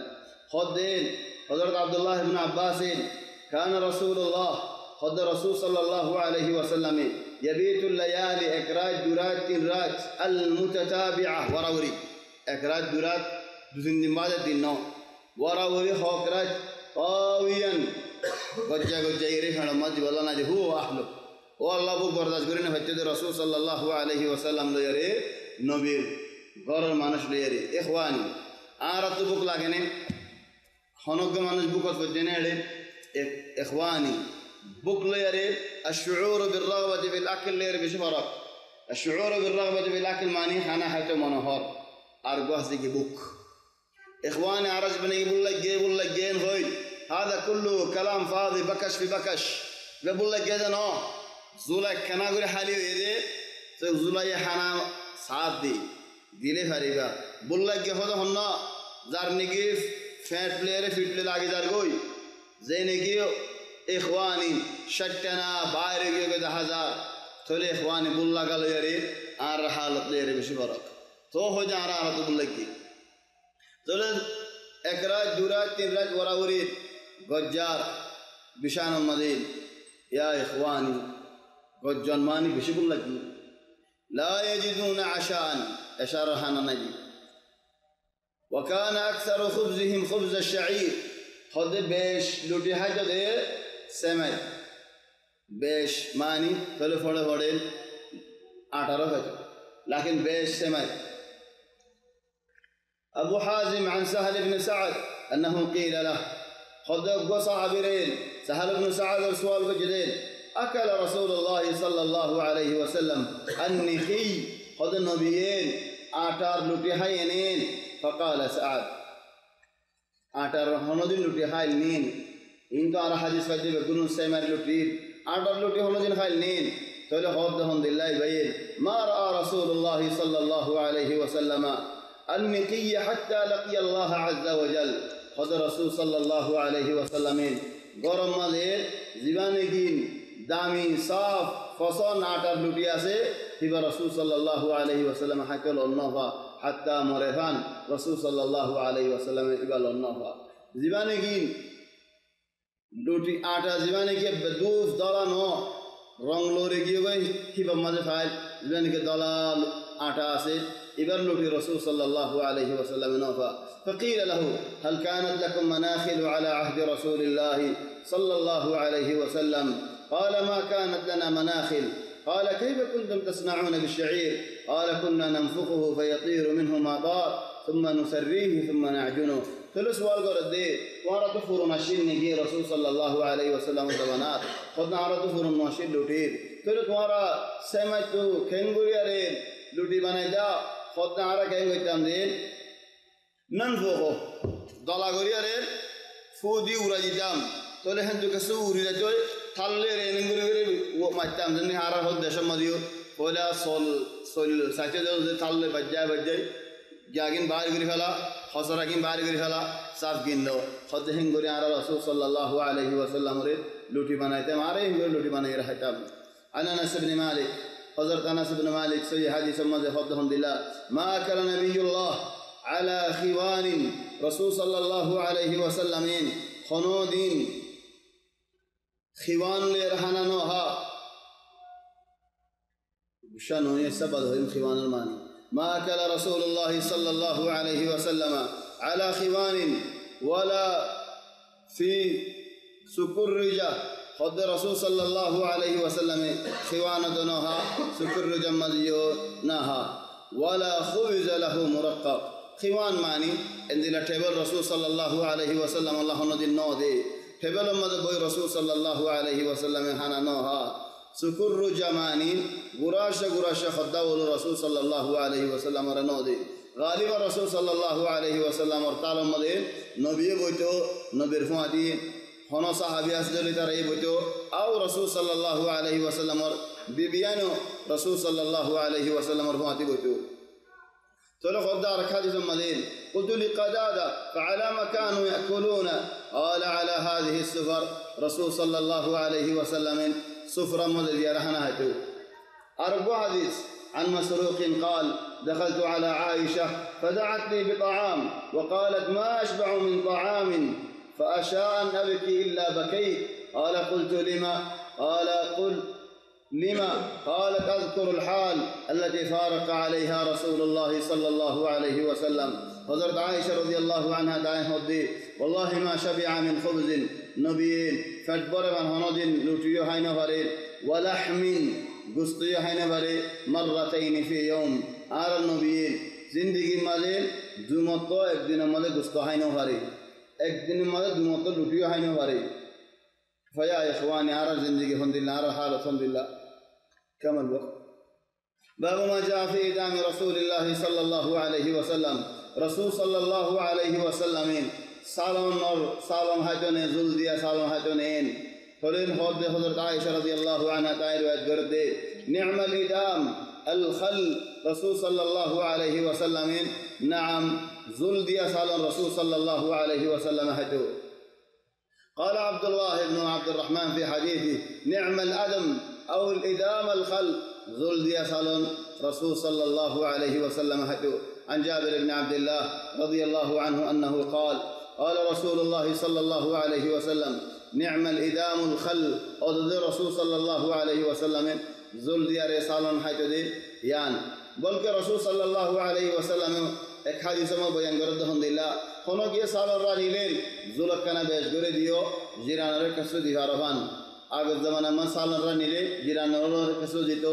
خدين حضرت عبد الله بن عباس كان رسول الله خد رسول صلى الله عليه وسلم يبيت الليالي إكراج درات تنراج المتتابعة وراوري إكراج درات دوسين دمبادة دينو وراوري خوكراج قويا গজ্জা গজ্জা এরে খাড়া মাঝি বলা না যে হু আহলো ও আল্লাহ বুক বরদাস করি না হচ্ছে রাসূল সাল্লাল্লাহু আলাইহি ওয়াসাল্লাম লয়ারে নবীর ঘরের মানুষ লয়ারে ইখওয়ানি আর তো বুক লাগে না হনজ্ঞ মানুষ বুকত করছে না এড়ে ইখওয়ানি বুক লয়ারে الشعور بالرغبة في الأكل لير بشفرق الشعور بالرغبة في الأكل معني খানা খাইতে মনে হর আর গোয়াস দিকে বুক ইখওয়ানি আরজ বনে বল লাগেন হই هذا كله كلام فاضي بكش في بكش بقول لك كذا نو زولا كنا غير حالي يدي زولا يحنا ساعد دي لي فريبا بقول لك هذا هنا زار نجيف فات بلاير فيت بلاي لاجي زار قوي زي نجيو إخواني شتنا باير يجيو كذا هزار تولي إخواني بقول لك قالوا يري آر حالة بلاير بشي برك تو هو جارا على تو بقول لك تولي إكراج دوراج تيراج وراوريد গজ্জার বিশান মাদিন ইয়া ইখওয়ানি গজ্জান মানি বেশি বল লাগি লা ইয়াজিদুনা আশান ইশারা হানা নাজি وكان اكثر خبزهم خبز الشعير خد বেশ লুটি হাজদে সেমাই বেশ মানি ফলে ফড়ে ফড়ে 18 হয় لكن বেশ সেমাই ابو حازم عن سهل بن سعد انه قيل له خذ صحابين سهل بن سعد السؤال بجدين أكل رسول الله صلى الله عليه وسلم النخي خذ النبيين آتار لطيحينين فقال سعد آتار هنودين لطيحينين إنتو على حديث فجد بكونوا سيمار لطيح آتار لطيح هنودين خيلنين تولي خوف دهن الله بيين ما رأى رسول الله صلى الله عليه وسلم النقي حتى لقي الله عز وجل خذ رسول صلى الله عليه وسلم গরম মালে জীবানে কিন দামি সাফ ফসল আটার লুটি আছে হিবা রাসূল সাল্লাল্লাহু আলাইহি ওয়াসাল্লাম হাকাল অন্নফা হাত্তা মরেফান রাসূল সাল্লাল্লাহু আলাইহি ওয়াসাল্লাম ইবাল অন্নফা জীবানে কিন লুটি আটা জীবানে কি বেদুফ দলানো রং লরে গিয়ে গই হিবা মাঝে ফাইল জীবানে কি দলাল আটা আছে ইবার লুটি রাসূল সাল্লাল্লাহু আলাইহি ওয়াসাল্লাম নফা فقيل له هل كانت لكم مناخل على عهد رسول الله صلى الله عليه وسلم قال ما كانت لنا مناخل قال كيف كنتم تصنعون بالشعير قال كنا ننفخه فيطير منه ما طار ثم نسريه ثم نعجنه ثلث والقرد دي وارا تفور ماشين نجي رسول صلى الله عليه وسلم زبانات خدنا عرا تفور ماشين لوتير ثلث وارا سمعتو كنغوريارين لوتي بناي دا خدنا عرا كنغوري تامدين ننفخه دلا غوريارين فودي ورا جدام تولي هندو كسو وريلا جوي থাললে রেনগুরি ও মাইতাম জানি আরা হল দেশ মদিও ওলা সল সাইতে যে থাললে বাজ্জায় জাগিন বাইরে গরি ফেলা হসরাকিন বাইরে গরি ফেলা সাফ গিনলো হদে হিঙ্গুরি আরা রাসূল সাল্লাল্লাহু আলাইহি ওয়াসাল্লাম রে লুটি বানাইতে মারে হিঙ্গুরি লুটি বানাই রাখাইতাম আনাস ইবনে মালিক হযরত আনাস ইবনে মালিক সহি হাদিস মধ্যে হদহম দিলা মা কালা নবিয়ুল্লাহ আলা খিওয়ানিন রাসূল সাল্লাল্লাহু আলাইহি ওয়াসাল্লামিন খনদিন خيوان لرهنا نوها بشانه يسبب هم خيوان الماني ما أكل رسول الله صلى الله عليه وسلم على خيوان ولا في سكرجة خد رسول صلى الله عليه وسلم خيوان دونها سكرجة مزيو نها ولا خبز له مرقق خيوان ماني عند التبر رسول صلى الله عليه وسلم الله ندين نودي فبل ماذا بوي رسول صلى الله عليه وسلم حنا نوها سكر جماني غراشة خداول رسول صلى الله عليه وسلم رنودي غالب رسول صلى الله عليه وسلم ارتال مدين نبي بوتو نبي رفعتي هنا صحابي أسدل ترى بوتو أو رسول صلى الله عليه وسلم بيبيانو رسول صلى الله عليه وسلم رفعتي بوتو تلو خدار حديث مدين قلت لقدادة فعلى ما كانوا يأكلون قال على هذه السفر رسول صلى الله عليه وسلم سفرة مدد يرحنا هتو أربع حديث عن مسروق قال دخلت على عائشة فدعت لي بطعام وقالت ما أشبع من طعام فأشاء أن أبكي إلا بكيت قال قلت لما قال قل لما؟ قال أذكر الحال التي فارق عليها رسول الله صلى الله عليه وسلم حضرت عائشة رضي الله عنها دائما هدي والله ما شبع من خبز نبيين فجبر من هنودين لوتيو هاي نفرين ولحم গুস্তিও হাইনে পারে মাররাতাইনি ফি ইয়াউম আর নবীর জিন্দেগির মাঝে দুমত একদিনের মাঝে গুস্ত হাইনে পারে একদিনের মাঝে দুমত রুটিও হাইনে পারে ফয়া ইখওয়ানি আর জিন্দেগি হন্দিল্লাহ আর হালত হন্দিল্লাহ কেমন باب ما جاء في إدام رسول الله صلى الله عليه وسلم رسول صلى الله عليه وسلم سالم هاتون زل دیا سالم هاتونين فلين حضرت عائشة رضي الله عنها تاير ويتقرد نعم الإدام الخل رسول صلى الله عليه وسلم نعم زل دیا سالم رسول صلى الله عليه وسلم هاتو قال عبد الله بن عبد الرحمن في حديثه نعم الأدم أو الإدام الخل زل دیا سالم رسول صلى الله عليه وسلم هاتو عن جابر بن عبد الله رضي الله عنه أنه قال قال رسول الله صلى الله عليه وسلم نعم الإدام الخل أضد رسول صلى الله عليه وسلم زل دیا رسالن حيث دي يان بلك رسول صلى الله عليه وسلم এক হাদিসে মা বয়ান করে আলহামদুলিল্লাহ কোন গিয়ে সালাররা নিলেন জুলক কানা বেশ করে দিও জিরানের কাছে দিহারবান আগের জামানা মা সালাররা নিলে জিরানের কাছে দিত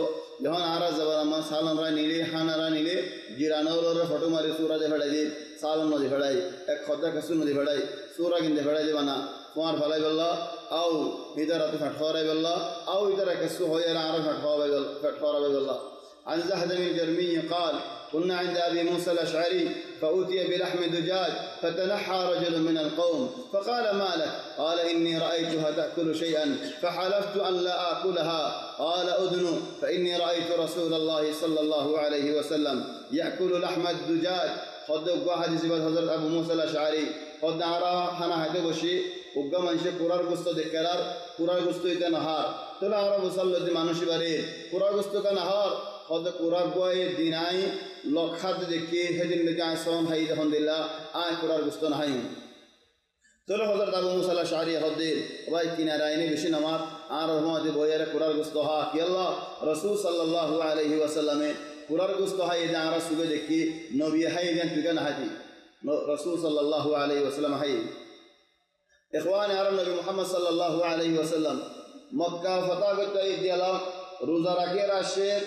যখন আর জামানা মা সালাররা নিলে হানারা নিলে জিরানের ফটো মারি সূরা দে ফড়াই দি সালান নদী ফড়াই এক খদ্দা কাছে নদী ফড়াই সূরা কিনতে ফড়াই দিবানা তোমার ফলাই বললা আও ইদারাতে ফটফরাই বললা আও ইদারা কাছে হয় আর ফটফরাই বললা عن زهدم الجرمي قال كنا عند أبي موسى الأشعري فأوتي بلحم دجاج فتنحى رجل من القوم فقال ما لك؟ قال إني رأيتها تأكل شيئا فحلفت أن لا آكلها قال أذن فإني رأيت رسول الله صلى الله عليه وسلم يأكل لحم الدجاج خد واحد سبب حضرت أبو موسى الأشعري خد عرا حنا هذا بشي وقام منشي قرار قصة ذكرار قرار قصة يتنهار تلا عرا وصل لدي مانوشي بري قرار قصة كنهار خد قرار بوي ديناي لقحد ذكي هدين لجان صوم هيد الحمدلله قرار قصة نهايم تلا حضرت أبو موسى الأشعري خدير وباي كنا رايني بشي نمار عرا مادي بوير قرار قصة ها يلا رسول صلى الله عليه وسلم قرار قصة هيد عرا سوى ذكي نبي هيد ينتقن هدي رسول صلى الله عليه وسلم هيد إخواني على النبي محمد صلى الله عليه وسلم مكة فتاة ديالام روزا راكي راشد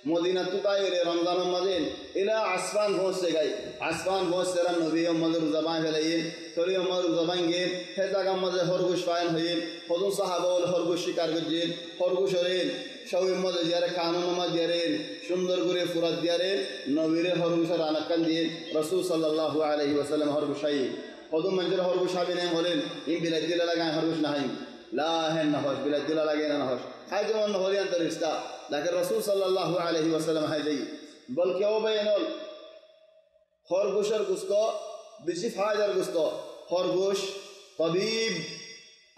مدينة تطاير رمضان المدين إلى عسفان هوس سجاي عسفان هوس سر النبي محمد روزا بان فلاين تري محمد روزا بان جين هذا كم مزه هرقش فاين هين خدون صحابة والهرقش شكار جين هرقش رين شوي محمد زيارة قانون محمد زيارين شندر غوري فرات زيارين نبيره هرقش رانكان دين رسول صلى الله عليه وسلم هرقش شيء خدون منجر هرقش حبينهم هولين إن بلاد ديلا لقاين هرقش نهايم لا هن نهوش بلاد ديلا لقاين نهوش هاي جوان نهوليان تريستا لكن الرسول صلى الله عليه وسلم هذي بل كيو بينول خرگوشر گستو بشي فايدر گستو خرگوش طبيب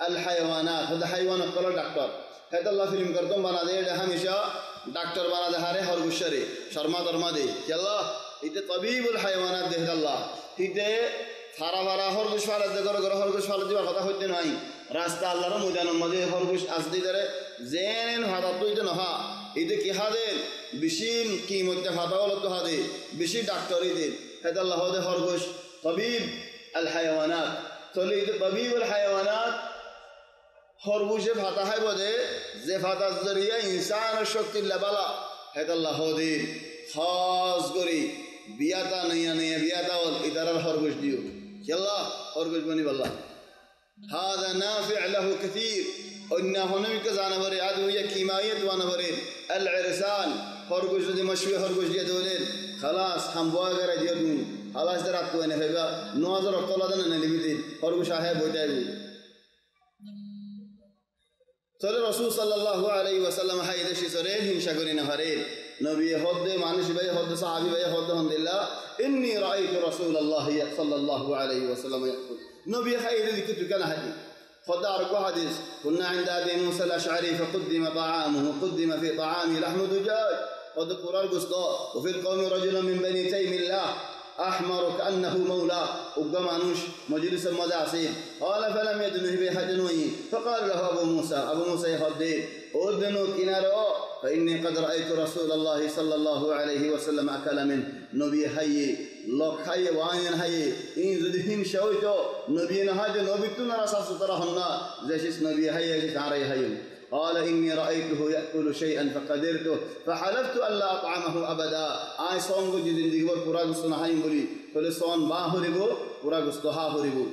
الحيوانات هذا حيوان قال دكتور هذا الله فيلم كرتون بنا دے ہمیشہ دكتور بنا دے ہارے خرگوشرے شرما درما دے کہ اللہ یہ طبيب الحيوانات دے اللہ یہ সারা বারা খরগোশ ফালাত দে গরো গরো খরগোশ ফালাত দিবার কথা হইতে নাই রাস্তা আল্লাহর ময়দানের মধ্যে খরগোশ আসদি ধরে জেন হাদাত হইতে নহা ইতে কি হাদের বেশি কিমতে ফাতা হলো তো হাদে বেশি ডাক্তারই দে হেদ আল্লাহ দে খরগোশ তাবিব আল হায়াওয়ানাত চলে ইতে তাবিব আল হায়াওয়ানাত খরগোশে ফাতা হয় বদে যে ফাতার জরিয়া ইনসানের শক্তি লেবালা হেদ আল্লাহ দে খাস করি বিয়াতা নয়া নয়া বিয়াতা হল ইতারার খরগোশ দিও يلا خرگوش بني بالله هذا نافع له كثير قلنا هناك زانوري أدوية كيماوية وانوري العرسان خرگوش دي مشوي خرگوش دي دولين خلاص هم بواغر ديون خلاص درات وين فيبا نوازر اقتلادنا نلبيتين خرگوش آهي بوتاي صلى رسول صلى الله عليه وسلم حيث شسرين هم شكرين هرين نبي خد مانش بي خد صحابي بي خد الحمد لله إني رأيت رسول الله صلى الله عليه وسلم يقول نبي خير ذكرت كان حديث خد أرقى حديث كنا عند أبي موسى الأشعري فقدم طعامه قدم في طعامه لحم دجاج خد قرار قسطاء وفي القوم رجل من بني تيم الله أحمر كأنه مولى وقمانوش مجلس المداسي قال فلم يدنه بحجنوي فقال له أبو موسى يخبدي أدنوا كنارو فإني قد رأيت رسول الله صلى الله عليه وسلم أكل من نبي حي لك حي وعين حي إن زدهن شويتو نبي نهاج نبي تنرى ساسطرهن زيشس نبي حي زيشس عري حي قال إني رأيته يأكل شيئا فقدرته فحلفت ألا أطعمه أبدا آي صونغو جدين ديغور پورا گستو نهايم بولي فلي صون با هوريبو پورا گستو ها هوريبو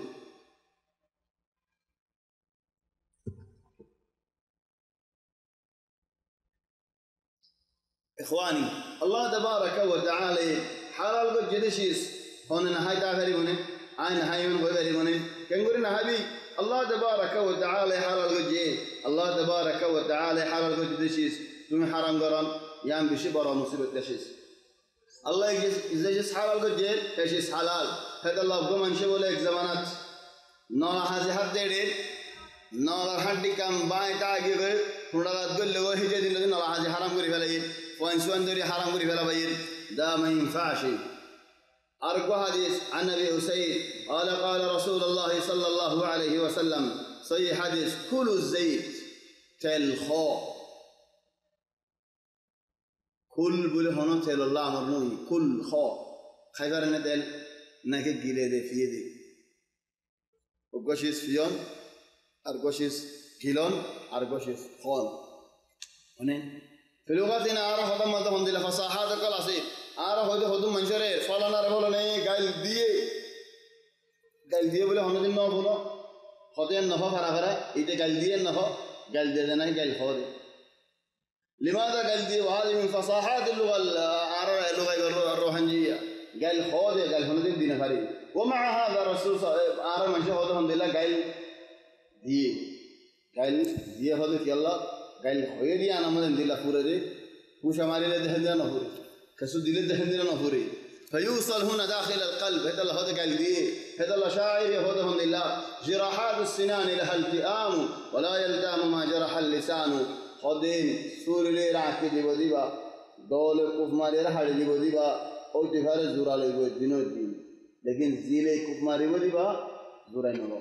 إخواني الله تبارك وتعالى حلال قد جدشيس هون نهاية آخريبونه آي نهاية من غيريبونه كنقول نهابي الله تبارك وتعالى حلال قد جي الله تبارك وتعالى حلال قد جدشيس تمي حرام قران يام بشي برا مصيبة تشيس الله يجيس حلال قد جي تشيس حلال هذا الله بقوم انشي بولا اك زمانات نولا حازي حد دير نولا حدي كم باي تاقي قر فردغات قل لغو هجي دين لغي نولا حازي حرام قري فلايين فوانسوان دوري حرام قري فلا بايين دا ما ينفعشي أرجو حديث عن أبي أسيد قال قال رسول الله صلى الله عليه وسلم صحيح حديث كل الزيت تلخو كل بله هنا تل الله مرنوي كل خو خير ندل نك جيله ده فيه ده أرجوشيس فيون أرجوشيس كيلون أرجوشيس خون هني في لغتنا أعرف هذا ما تهم دل فصاحة الكلاسي أعرف هذا هذا منشره فلانا رفلا نه قال ديه بله هنا دين ما بولا هذا النفا فرا إذا قال ديه النفا قال ديه ده نه قال خود لماذا قال ديه وهذه من فصاحات اللغة اللغة الروحانية قال خود قال هنا دين فري ومع هذا الرسول أعرف منشره هذا هم دل قال ديه هذا كيالله قال خيري أنا مدن دل فورة ده وش أماري له دهندنا نفوري كسو دل دهندنا نفوري فيوصل هنا داخل القلب هذا الله هذا قال ديه هذا الله شاعر هذا هم الله جراحات السنان لها التئام ولا يلتام ما جرح اللسان خدين سور لي راكي دي بديبا دول كوف ماري رحل دي بديبا او تفار زورا لي دينو دين لكن زيلي كوف ماري بديبا زورا نلو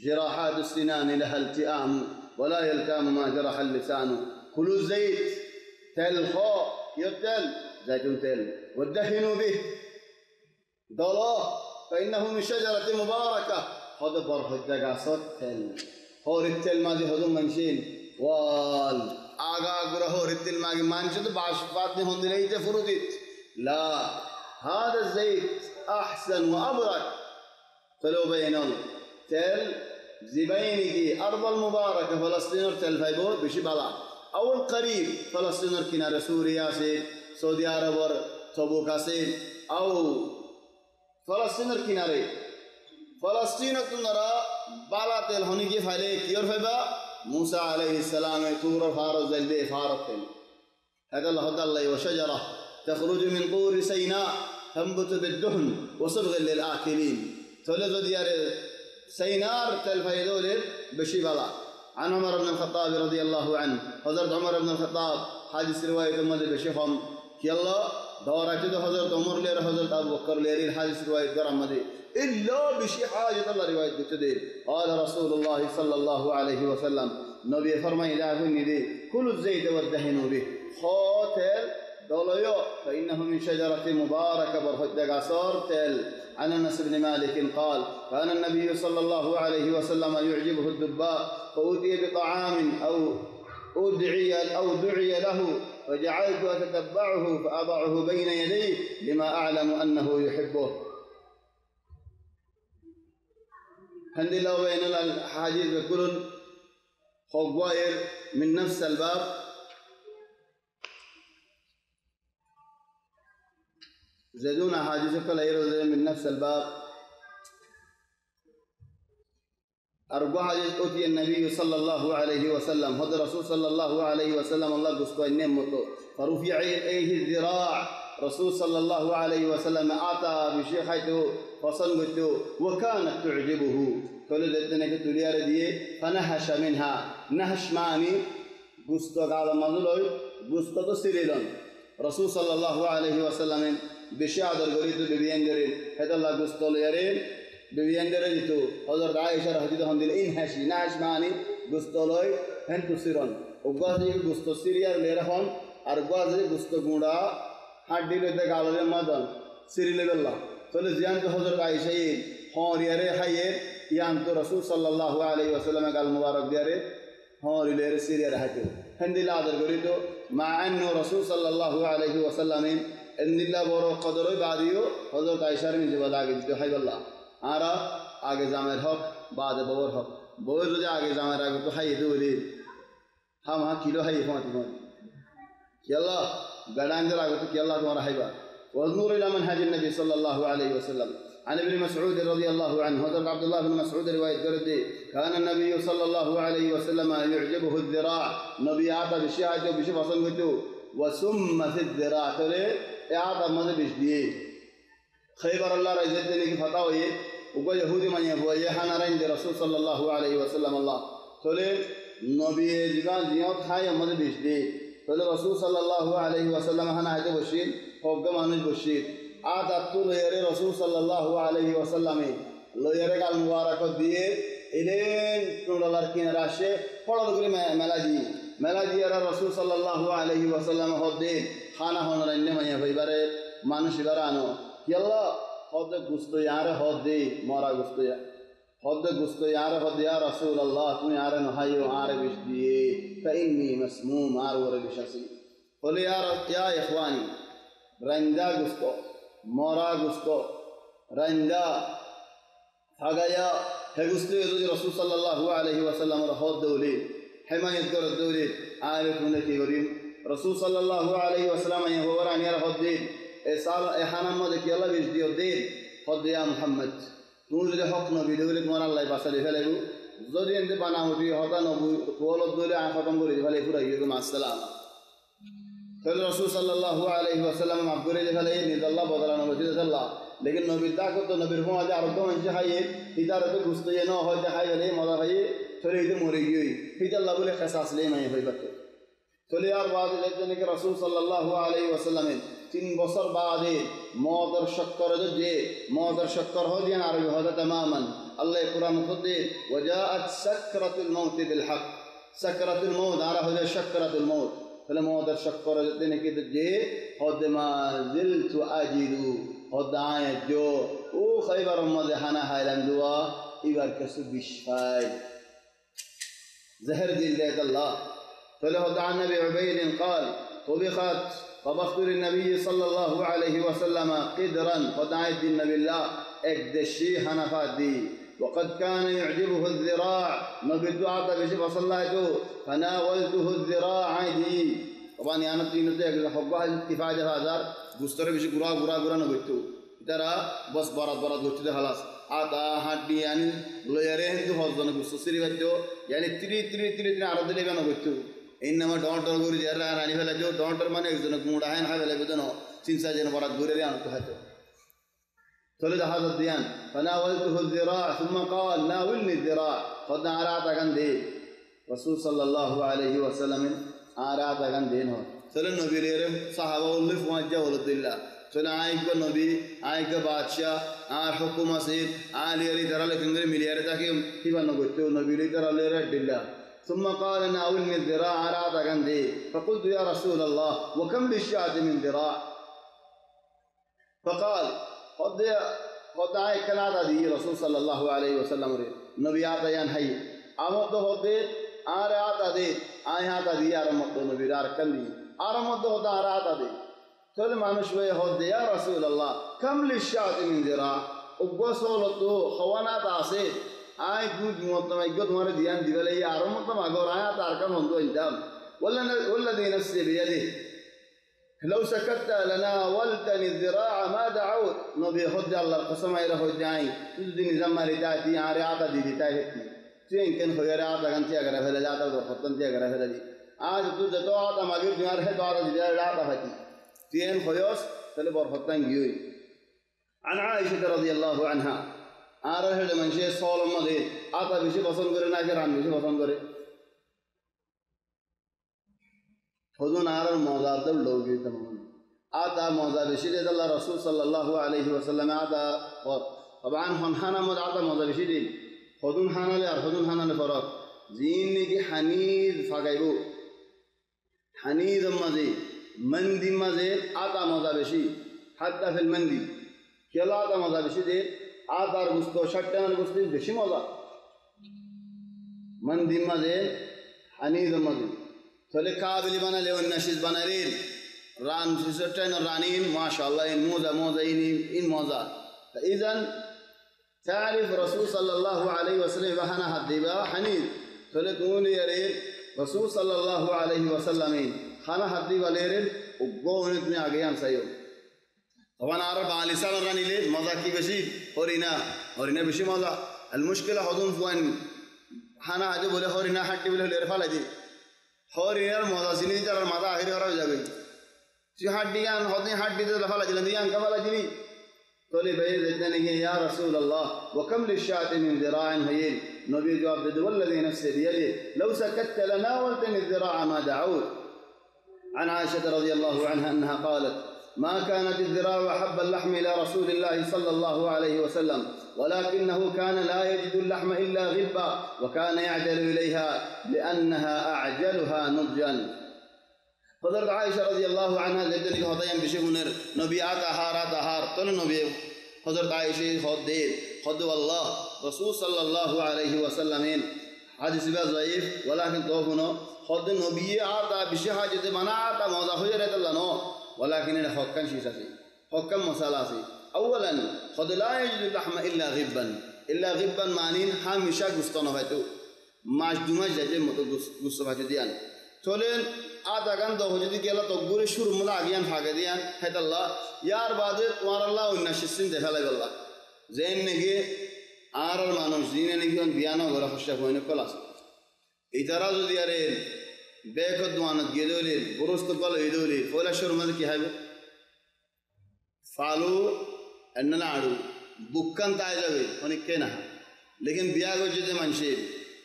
جراحات السنان لها التئام ولا يلتام ما جرح اللسان كل الزيت تلخو يبتل زيتون تل وادهنوا به ضلا فإنه من شجرة مباركة هذا برخ الدقاصات تل هور التل ماذي هذا منشين وال آغا قرأ هور التل ماذي منشد باشفات نهون دلائي فرودت لا هذا الزيت أحسن وأبرك فلو بينهم تل زبيني أرض المباركة فلسطين تل فايبو بشي بلا أول قريب فلسطين كنار سوريا سے سعودي عرب اور تبوک سے أو فلسطين كنارے فلسطين تنرى بالا تل هوني كيف عليه كيور فيبا موسى عليه السلام طور فارز الدي فارتل هذا الله وشجرة تخرج من طور سيناء تنبت بالدهن وصبغ للآكلين تولد ديار سينار تلفيدول بشي بلا عن عمر بن الخطاب رضي الله عنه حضرت عمر بن الخطاب حديث رواية مدى بشيخهم كي الله دورة كده حضرت عمر لير حضرت أبو بكر لير حديث رواية قرم مدى إلا بشي حاجة الله رواية قتدي قال رسول الله صلى الله عليه وسلم نبي فرمي لأهن دي كل الزيت والدهن به خاتل دوليو فإنه من شجرة مباركة برهد قصار تل عن أنس بن مالك قال كان النبي صلى الله عليه وسلم يعجبه الدباء فأوتي بطعام أو دعي له فجعلت أتتبعه فأضعه بين يديه لما أعلم أنه يحبه هند الله بين الحديث بكل خبائر من نفس الباب زيدون حديث كل من نفس الباب أربع حديث أتي النبي صلى الله عليه وسلم هذا الرسول صلى الله عليه وسلم الله قصده النمط فرفع إليه الذراع رسول صلى الله عليه وسلم أعطى بشيخته فصنبته وكانت تعجبه تولدت نكتوليار دي فنهش منها نهش معني قصده على مظلوي قصده سريلا رسول صلى الله عليه وسلم বেশি আদর করি তো বেবিয়ানদের হেতাল্লাহ গুস্তল ইয়ারে বেবিয়ানদের দিত হজরত আয়েশার হদিত হন দিল ইন হাসি না হাস মানি গুস্তলয় হেন তুসিরন ও গাজি গুস্ত সিরিয়ার লের হন আর গাজি গুস্ত গুঁড়া হাড্ডি লইতে গালের মাদন সিরিলে বেল্লা তাহলে জিয়ান তো হজরত আয়েশাই হর ইয়ারে হাইয়ে ইয়ান তো রসুল সাল্লাল্লাহু আলাইহি ওয়াসাল্লাম গাল মুবারক দিয়ারে হর ইলের সিরিয়ার হাইতে হেন্দিল্লা আদর করি তো মা আন্নু রসুল সাল্লাল্লাহু আলাইহি ওয়াসাল্লাম এন্দিল্লা বড় কদরই বাদিও হজরত আয়েশার নিজে বাদ আগে দিতে হাইবাল্লাহ আর আগে জামের হক বাদে বউর হক বউর যদি আগে জামের আগে তো হাইয়ে দৌড়ি হাম হা কিলো হাইয়ে ফাঁতি ফাঁতি কিয়াল্লাহ গাড়াঙ্গের আগে তো কিয়াল্লাহ তোমার হাইবা ওয়াজনুর ইলা মানহাজ নবী সাল্লাল্লাহু আলাইহি ওয়াসাল্লাম عن ابن مسعود رضي الله عنه حضرت عبد الله بن مسعود رواية قردي كان النبي صلى الله عليه وسلم يعجبه الذراع نبي عطا بشيء بشيء فصل قلتو وسم في الذراع تولي عطا ماذا بشديه خيبر الله رجلت لك فتاوي وقال يهودي من يبوي يحانا رنج رسول صلى الله عليه وسلم الله تولي نبي جبان زيوت خايا ماذا بشديه تولي رسول صلى الله عليه وسلم حانا هيدا بشير فوق مانوش بشير আদাতু লয়ারে রাসূল সাল্লাল্লাহু আলাইহি ওয়াসাল্লামে লয়ারে গাল মুবারক দিয়ে এলেন টুলার কিনারে আসে পড়ার করে মেলাজি আর রাসূল সাল্লাল্লাহু আলাইহি ওয়াসাল্লাম হদে খানা হনর আইনে মাইয়া ভাইবারে মানুষ এবার আনো ইয়াল্লা হদ গুস্ত ইয়ারে হদে মরা গুস্ত হদ গুস্ত ইয়ারে হদ ইয়া রাসূলুল্লাহ তুমি আরে নহাইও আরে বিশ দিয়ে ফাইন্নি মাসমুম আর ওরে বিশাসি বলে ইয়া ইখওয়ানি রান্দা গুস্ত মরা গুস্ত রান্দা হাগায়া হে গুস্ত যদি রাসূল সাল্লাল্লাহু আলাইহি ওয়াসাল্লামের হদ দৌলি হেমায়েত করে দৌলি আর কোনে কি করিম রাসূল সাল্লাল্লাহু আলাইহি ওয়াসাল্লাম এই হওয়ার আনিয়ার হদ দিন এ সাল এ হানাম মধ্যে কি আল্লাহ বিশ দিও দিন হদ ইয়া মুহাম্মদ তুমি যদি হক নবী দৌলি তোমার আল্লাহ বাসালি ফেলাইব যদি এনতে বানা উঠি হতা নবী কোলত দৌলি আ খতম করে ফেলাই ফুরাই গেল আসসালাম তাহলে রসুল সাল্লাল্লাহু আলাইহি ওয়াসাল্লাম মাফ করে ফেলে নিদাল্লাহ বদলানো বলছে আল্লাহ লেকিন নবীর দাগ তো নবীর সমাজে আরো তো মানুষ খাইয়ে হিতারতে গুস্ত ন হয়তো খাই ফেলে মজা খাইয়ে চলে এই মরে গিয়ে হিতাল্লাহ বলে খেসা আসলে মাই হয়ে পারত চলে আর বাদ লেখজনকে রসুল সাল্লাল্লাহু আলাইহি ওয়াসাল্লামের 3 বছর বাদে মদর শক্কর যে মদর শক্কর হয় দিন আরবি হদা তামামান আল্লাহ কুরআন খুদে ওয়াজাআত সাকরাতুল মাউত বিল হক সাকরাতুল মাউত আর হয় সাকরাতুল মাউত তাহলে মদর শক্কর যেতে নাকি যে হদমা জিলতু আজিদু হদায় জো ও খাইবার মধ্যে হানা হাইলাম দুয়া এবার কিছু বিশফাই زهر جلدة الله فله عن النبي عبيد قال طبخت للنبي صلى الله عليه وسلم قدرا ودعيت النبي الله اكدشي حنفات دي وقد كان يعجبه الذراع نبي الدعاء بشي فصليته فناولته الذراع دي طبعا يعني تينته حبها اتفاق هذا গুস্তরে বেশি গুড়া গুড়া গুড়া নগৈতো তারা বস বরাত বরাত করতে খালাস আদা হাড্ডি আনি লয়ারে কিন্তু হজনে গুস্ত সিরি বাইতো yani ত্রি আরো দিলে কেন নগৈতো এই নামে ডন্টর গুড়ি যারা রানি ফেলা দিও ডন্টর মানে একজন গুড়া হান হাই ফেলা বেদন চিনসা যেন বরাত ঘুরে দিয়ে আনতে হয়তো চলে যা হাজত দিয়ান فناولته الذراع ثم قال ناولني الذراع قد আরাত আগান দে রাসূল সাল্লাল্লাহু আলাইহি ওয়াসাল্লাম আরাত আগান দেন হয় চলে নবীর সাহাবা উল্লেখ ওয়াজ্জা ওয়ালাদিল্লাহ চলে আইক নবী আইক বাদশাহ আর হুকুম আছে আলী আলী দারালে কিংরে মিলিয়ারে তাকে কিবান নগৈতো নবীর দারালে রাদিল্লাহ ثم قال ناولني الذراع আরাত আগান দে فقلت يا رسول الله وكم للشاة من ذراع فقال قد আইক নাদা দি রাসূল সাল্লাল্লাহু আলাইহি ওয়াসাল্লাম রে নবী আতায়ান হাই আমদ হদে আর আতা দে আয় আতা দি আর মত নবীর আর কালি আর মধ্যে হতো আর আতা দে চলে মানুষ হয়ে হদে ইয়া রাসূলুল্লাহ কাম লিশাত মিন যিরা উগসলতো খওয়ানাত আছে আই বুঝ মত মাইগ তোমারে ধ্যান দিবেলে আর মত মাগর আয়াত আর কাম হতো ইনদাম والذي نفسي بيده لو سكت لناولتني الذراع ما دعوت نبي হদ আল্লাহর কসম আইরা হই যাই তুই দিন জামারি দাতি আর আতা দি দিতাই তুই কেন হইরা আতা গান চিয়া করে ফেলে যাতা তো খতন চিয়া করে ফেলে দি आज तू जतो आता मागे दिनार है द्वारा दिया रात आती तीन खयोस तले बर हत्तान गियोई عن عائشة رضي الله عنها আর হেলে মানুষে সলম মধ্যে আতা বেশি পছন্দ করে না রান বেশি পছন্দ করে হজুন আর মজা দল লোগে তেমন আতা মজা বেশি দিয়ে আল্লাহ রসুল সাল্লাল্লাহু আলাইহি ওয়াসাল্লামে আতা তবান হানা মজা আতা মজা বেশি দিন হদুন হানালে আর হদুন হানালে ফরক জিন নাকি হানিদ ফাগাইব হানিদ মাঝে মন্দি মাঝে আতা মজা বেশি হাত্তা ফিল মন্দি খেলা আতা মজা বেশি দে আতার গুস্ত ষাটটানের গুস্ত বেশি মজা মন্দি মাঝে হানিদ মাঝে তাহলে কাবিলি বানালে অন্যাসিস বানালেন রান শিশরটাইন রানিন মাশাআল্লাহ ইন মোজা মোজা ইন মজা ইজান تعرف رسول صلى الله عليه وسلم بحنا حديبا حنين فلكون يرين رسول صلى الله عليه وسلم خنا حديبا ليرين وقوه نتمي آگيان سيو طبعا عرب علي سال راني ليه مزا كي بشي هورينا بشي مزا المشكلة حضون فوان خنا حدي بوله هورينا حدي بوله لير فالا دي هورينا المزا سيني جرى المزا آخر خراب جاوي سي حدي كان حضني حدي دي لفالا جلن دي انك فالا جيني قال بيد الدنيا يا رسول الله وكم للشاة من ذراع هين نبي جواب والذي نفسي بيده لو سكت لناولتني الذراع ما دعوت عن عائشة رضي الله عنها أنها قالت ما كانت الذراع أحب اللحم إلى رسول الله صلى الله عليه وسلم ولكنه كان لا يجد اللحم إلا غبا وكان يعجل إليها لأنها أعجلها نضجا حضرت عائشة رضي الله عنها لدنك هضيان بشيخونر نبي آتهار طول نبي حضرت عائشة خد والله رسول صلى الله عليه وسلم حديث بها ضعيف ولكن توفنا خد نبي آتا بشي حاجة منا آتا موضع خجرة الله ولكن إنه حكم شيء حكم مسألة أولا خد لا يجد اللحم إلا غبا معنين هميشا گستانه هيتو مجدومة جاجة متو گستانه هيتو ديان تولين آتا كان دو جدي كلا تقولي شو رملا أجيان حاجة ديان هيت الله يار بعد توار الله والنشسين دخله بالله زين نجي آرر مانوش دين نجي أن بيانا غرا خشة فوينه كلاس إتراز ديارين بيكود دوانت جدولين بروست قال يدولين فولا شو رملا كي هاي فالو أننا عدو بكان تايجاوي هني كنا लेकिन बिया को जैसे मनशे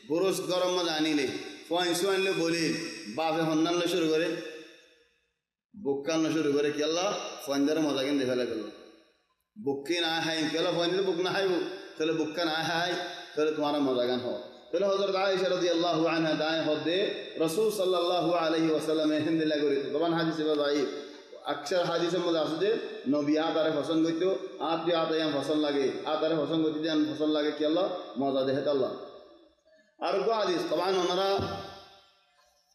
बुरुस गरम में जानी ले फोन सुन ले बोले बापे हन्नन ले शुरू करे बुक्कान ले शुरू करे क्या फोन दर मजा किन देखा लगे बुक्की ना है क्या फोन दर बुक ना है वो चलो बुक्का ना है चलो तुम्हारा मजा किन हो चलो हज़रत आयशा रज़ियल्लाहु अन्हा दाएं होते रसूल सल्लल्लाहु अलैहि वसल्लम हिंद लगे तो तबान हादी से बताइए अक्सर हादी से मजा आते नबी आतारे फसन करते आप भी आते हैं फसल लगे आतारे फसन करते हैं फसल लगे क्या मजा दे है अल्लाह और को हादीस तबान हमारा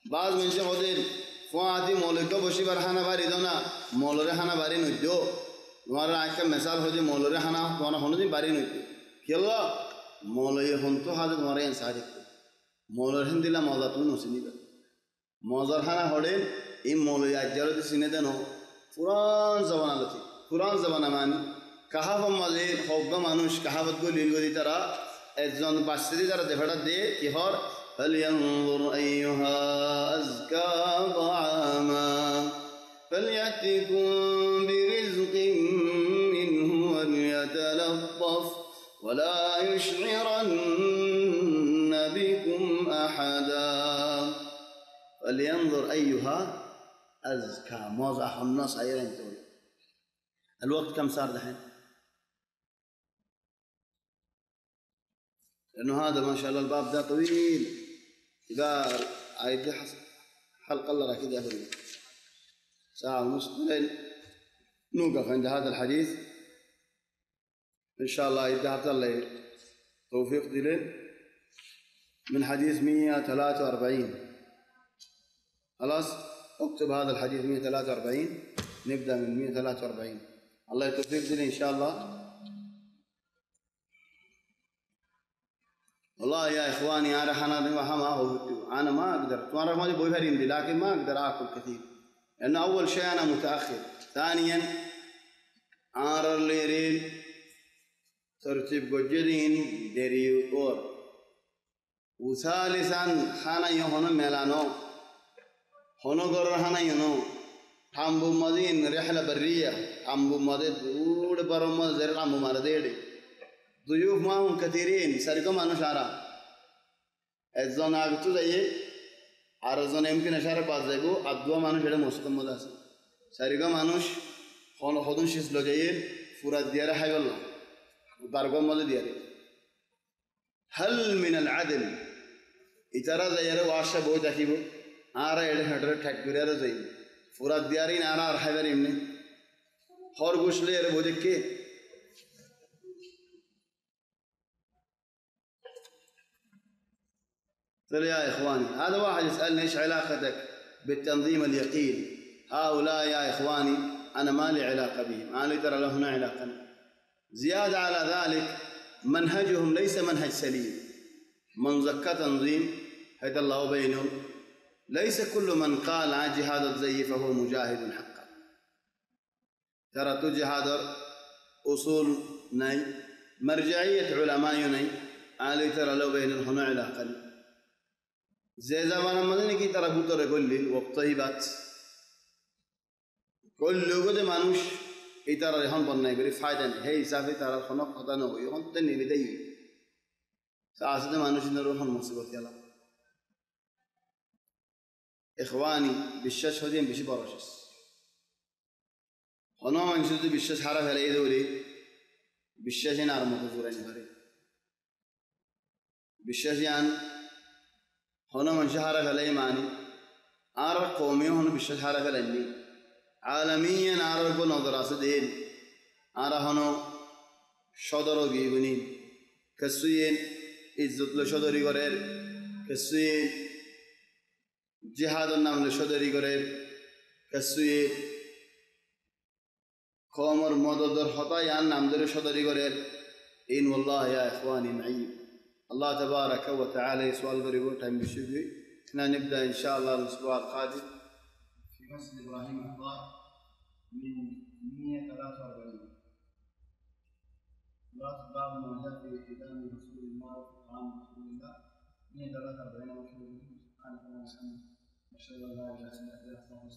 बाज मंशे होते फ़ाती मौलिक को बशी बार खाना बारी दो ना मौलरे खाना बारी नहीं दो तुम्हारा आज का मिसाल हो जाए मौलरे खाना तुम्हारा होने दिन बारी नहीं दो क्या मौलरे हों तो हाथ तुम्हारे इंसान मौलर हिंदीला मौजा तुम नौसिनी कर मौजर खाना होड़े इन मौलरे आज जरूर सीने देनो पुरान ज़माना मानी कहावत मज़े होगा मानुष कहावत को लील गई तरह एज़न बास्ती तरह देखा दे कि हर فلينظر أيها أزكى طعاما فليأتكم برزق منه وليتلطف ولا يشعرن بكم أحدا فلينظر أيها أزكى موضع الناس عيرين تقول الوقت كم صار دحين لأنه هذا ما شاء الله الباب ده طويل إذا عايد حلقة الله راح كده أخذ ساعة ونص نوقف عند هذا الحديث إن شاء الله إذا الله توفيق دليل من حديث 143 خلاص اكتب هذا الحديث 143 نبدأ من 143 الله يتوفيق دليل إن شاء الله والله يا إخواني أنا أنا ما أقدر تمارا ما أبغى بويفرين دي لكن ما أقدر آكل كثير لأن أول شيء أنا متأخر ثانيا عار الليرين ترتيب جدين دريور وثالثا خانا يهون ميلانو هونو غر خانا ينو تامبو مدين رحلة برية تامبو مدين دور برام زر تامبو مرديد ضيوف معهم كثيرين سرقم أنا شارع الزنا عبتو زيه أرزنا يمكن أشارة بعض زيكو أدوا ما نشرب مستم مدرسة সারিগা মানুষ হন হদন শেষ লজাইয়ে ফুরা দিয়ারে হাই বললাম বারগম মধ্যে দিয়ারে হাল মিনাল আদেল ইতারা যাইয়ারে ওয়াশা বই দেখিব আর এড়ে হেঁটে ঠেক করে আরো যাইব ফুরা দিয়ারি না আর হাইবার এমনি হর বসলে এর বোঝে কে قال يا إخواني هذا واحد يسألني إيش علاقتك بالتنظيم اليقين هؤلاء يا إخواني أنا ما لي علاقة بهم أنا لي ترى لهنا علاقة زيادة على ذلك منهجهم ليس منهج سليم من زكى تنظيم هدى الله بينهم ليس كل من قال عن جهاد الزي فهو مجاهد حقا ترى جهاد أصول ناي مرجعية علماء ناي أنا لي ترى لو بين هنا علاقة زي زمان مدني كي ترى بوتر كل وقتهبات كل لوجود مانوش إترى رهان بناي بري فايدة هي سافي ترى خناق خدانه يهون تني بدأي سأصدق مانوش نروحون مصيبة يلا إخواني بالشش هدين بشي براشس خناق من شدة بالشش حرف على يدوري بالشش نار متزورين بري بالشش يعني هنا من شهر فلي ماني أرى قومي هنا بالشهر فلني عالميا أرى كل نظرة دين أرى هنا شدر وجيبني كسوين إزت لشدري قرر كسوين جهاد النام لشدري قرر كسوين قومر مددر خطايا النام لشدري قرر إن والله يا إخواني معي الله تبارك وتعالى سؤال غريب تايم بشوي احنا نبدا ان شاء الله الاسبوع القادم في مسجد ابراهيم الضار من 143 خلاص باب ما جاء في كتاب رسول الله وقام رسول الله 143 مشهور سبحانه وتعالى اشهد ان لا اله الا الله